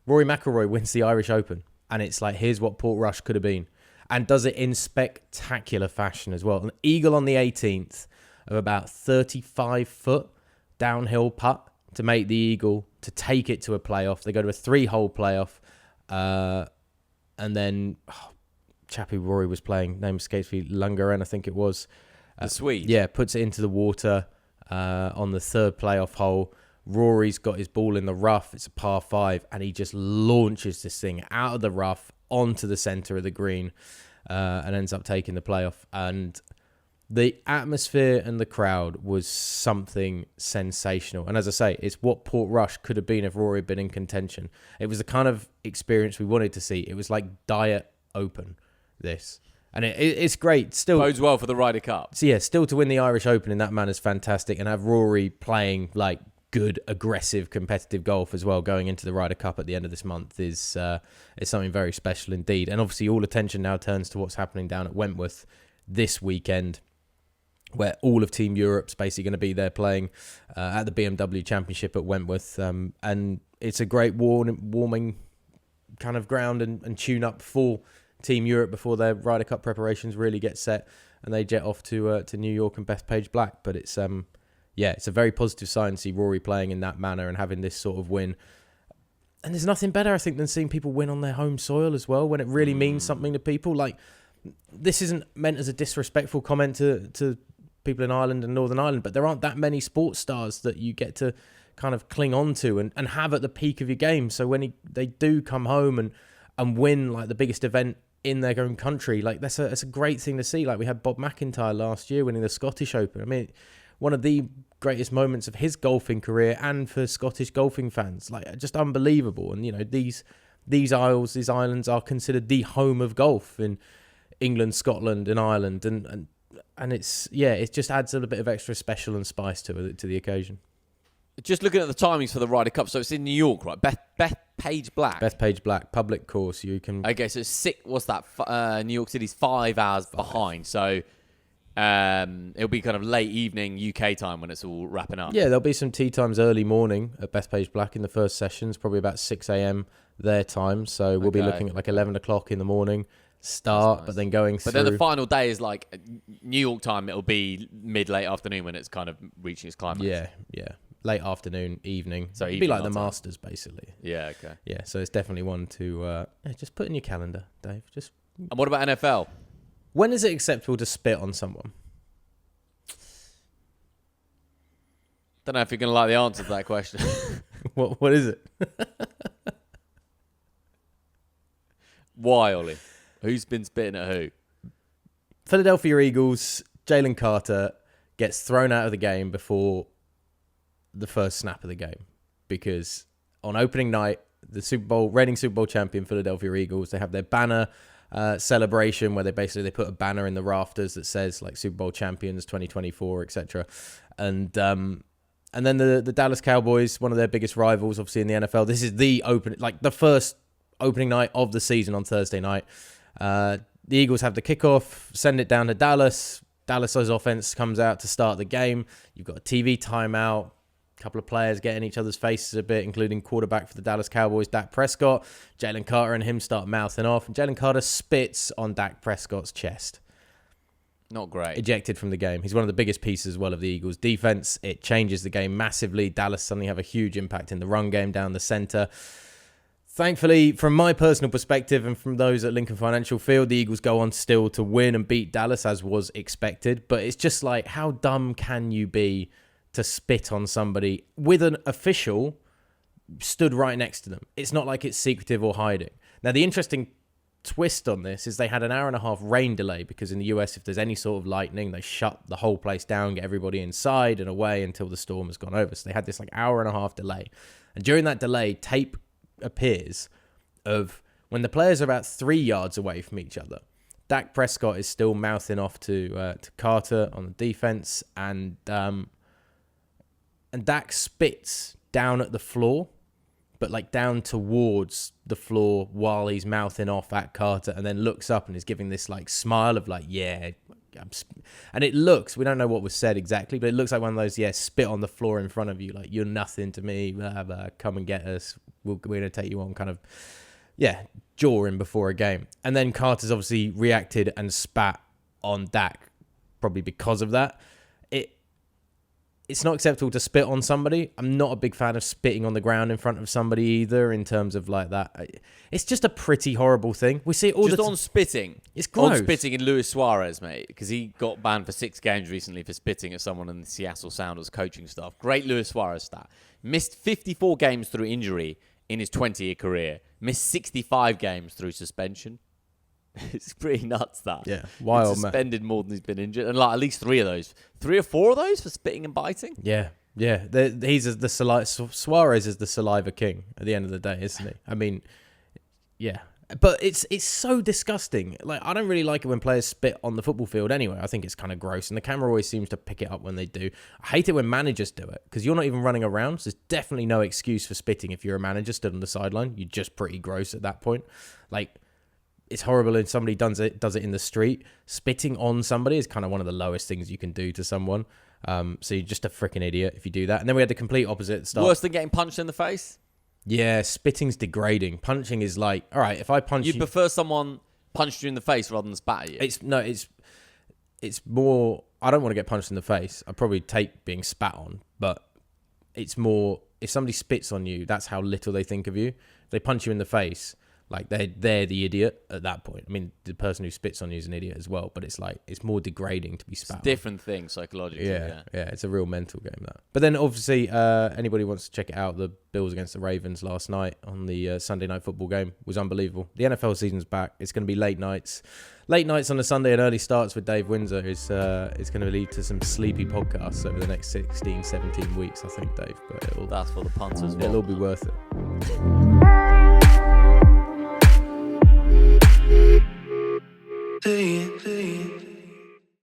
Rory McIlroy wins the Irish Open, and it's like, here's what Portrush could have been. And does it in spectacular fashion as well. An eagle on the 18th of about 35 foot downhill putt to make the eagle, to take it to a playoff. They go to a 3-hole playoff. And then... chappy Rory was playing, name escapes me, Lundgren, I think it was. The Swede. Yeah, puts it into the water on the 3rd playoff hole. Rory's got his ball in the rough. It's a par 5, and he just launches this thing out of the rough onto the centre of the green and ends up taking the playoff. And the atmosphere and the crowd was something sensational. And as I say, it's what Portrush could have been if Rory had been in contention. It was the kind of experience we wanted to see. It was like Diet Open. This, and it's great. Still bodes well for the Ryder Cup. So yeah, still to win the Irish Open in that manner is fantastic, and have Rory playing like good, aggressive, competitive golf as well going into the Ryder Cup at the end of this month is something very special indeed. And obviously, all attention now turns to what's happening down at Wentworth this weekend, where all of Team Europe's basically going to be there playing at the BMW Championship at Wentworth, and it's a great warming kind of ground and tune up for Team Europe before their Ryder Cup preparations really get set, and they jet off to New York and Bethpage Black. But it's it's a very positive sign to see Rory playing in that manner and having this sort of win. And there's nothing better, I think, than seeing people win on their home soil as well, when it really means something to people. Like, this isn't meant as a disrespectful comment to people in Ireland and Northern Ireland, but there aren't that many sports stars that you get to kind of cling on to and have at the peak of your game. So when they do come home and win like the biggest event in their own country, like that's a great thing to see. Like, we had Bob McIntyre last year winning the Scottish Open. I mean, one of the greatest moments of his golfing career, and for Scottish golfing fans, like, just unbelievable. And these islands are considered the home of golf in England, Scotland, and Ireland, and it's it just adds a little bit of extra special and spice to the occasion. Just looking at the timings for the Ryder Cup, so it's in New York, right? Bethpage Black. Bethpage Black, public course. You can. Okay, so it's 6. What's that? New York City's 5 hours behind, so it'll be kind of late evening UK time when it's all wrapping up. Yeah, there'll be some tee times early morning at Bethpage Black in the first sessions, probably about 6 a.m. their time. So we'll be looking at like 11 o'clock in the morning start, nice. But then going through. But then the final day is like New York time. It'll be mid-late afternoon when it's kind of reaching its climax. Yeah. late afternoon, evening. So it'd be like the evening Masters, basically. Yeah, okay. Yeah, so it's definitely one to just put in your calendar, Dave. Just And what about NFL? when is it acceptable to spit on someone? Don't know if you're going to like the answer to that question. What is it? Why, Ollie? Who's been spitting at who? Philadelphia Eagles, Jalen Carter gets thrown out of the game before the first snap of the game. Because on opening night, the reigning Super Bowl champion Philadelphia Eagles, they have their banner celebration where they put a banner in the rafters that says like Super Bowl champions 2024, etc. And then the Dallas Cowboys, one of their biggest rivals, obviously in the NFL. This is the first opening night of the season on Thursday night. The Eagles have the kickoff, send it down to Dallas. Dallas's offense comes out to start the game. You've got a TV timeout. A couple of players get in each other's faces a bit, including quarterback for the Dallas Cowboys, Dak Prescott. Jalen Carter and him start mouthing off. And Jalen Carter spits on Dak Prescott's chest. Not great. Ejected from the game. He's one of the biggest pieces as well of the Eagles' defense. It changes the game massively. Dallas suddenly have a huge impact in the run game down the center. Thankfully, from my personal perspective and from those at Lincoln Financial Field, the Eagles go on still to win and beat Dallas as was expected. But it's just like, how dumb can you be to spit on somebody with an official stood right next to them? It's not like it's secretive or hiding. Now, the interesting twist on this is they had an 1.5 hour rain delay because in the US, if there's any sort of lightning, they shut the whole place down, get everybody inside and away until the storm has gone over. So they had this like 1.5 hour delay. And during that delay, tape appears of when the players are about 3 yards away from each other. Dak Prescott is still mouthing off to Carter on the defense, and Dak spits down at the floor, but like down towards the floor while he's mouthing off at Carter, and then looks up and is giving this like smile of like, yeah. And it looks, we don't know what was said exactly, but it looks like one of those, spit on the floor in front of you, like, you're nothing to me, blah, blah, come and get us, we're going to take you on, kind of, jawing before a game. And then Carter's obviously reacted and spat on Dak, probably because of that. It's not acceptable to spit on somebody. I'm not a big fan of spitting on the ground in front of somebody either, in terms of like that. It's just a pretty horrible thing. We see it all on spitting. It's gross. On spitting in Luis Suarez, mate, because he got banned for 6 games recently for spitting at someone in the Seattle Sounders coaching staff. Great Luis Suarez stat. Missed 54 games through injury in his 20-year career. Missed 65 games through suspension. It's pretty nuts, that. Yeah, wild, he's suspended more than he's been injured. And like at least 3 of those. 3 or 4 of those for spitting and biting? Yeah. Suarez is the saliva king at the end of the day, isn't he? I mean, yeah. But it's so disgusting. Like, I don't really like it when players spit on the football field anyway. I think it's kind of gross. And the camera always seems to pick it up when they do. I hate it when managers do it because you're not even running around. So there's definitely no excuse for spitting if you're a manager stood on the sideline. You're just pretty gross at that point. Like, it's horrible if somebody does it in the street. Spitting on somebody is kind of one of the lowest things you can do to someone. So you're just a freaking idiot if you do that. And then we had the complete opposite at the start. Worse than getting punched in the face? Yeah, spitting's degrading. Punching is like, all right, if I punch you... You prefer someone punched you in the face rather than spat at you? It's more... I don't want to get punched in the face. I'd probably take being spat on, but it's more... If somebody spits on you, that's how little they think of you. If they punch you in the face... Like, they're the idiot at that point. I mean, the person who spits on you is an idiot as well, but it's like, it's more degrading to be spat on. Different thing psychologically. Yeah, it's a real mental game, that. But then, obviously, anybody wants to check it out, the Bills against the Ravens last night on the Sunday night football game was unbelievable. The NFL season's back. It's going to be late nights. Late nights on a Sunday and early starts with Dave Windsor is going to lead to some sleepy podcasts over the next 16, 17 weeks, I think, Dave. But that's for the punters. It'll all be worth it.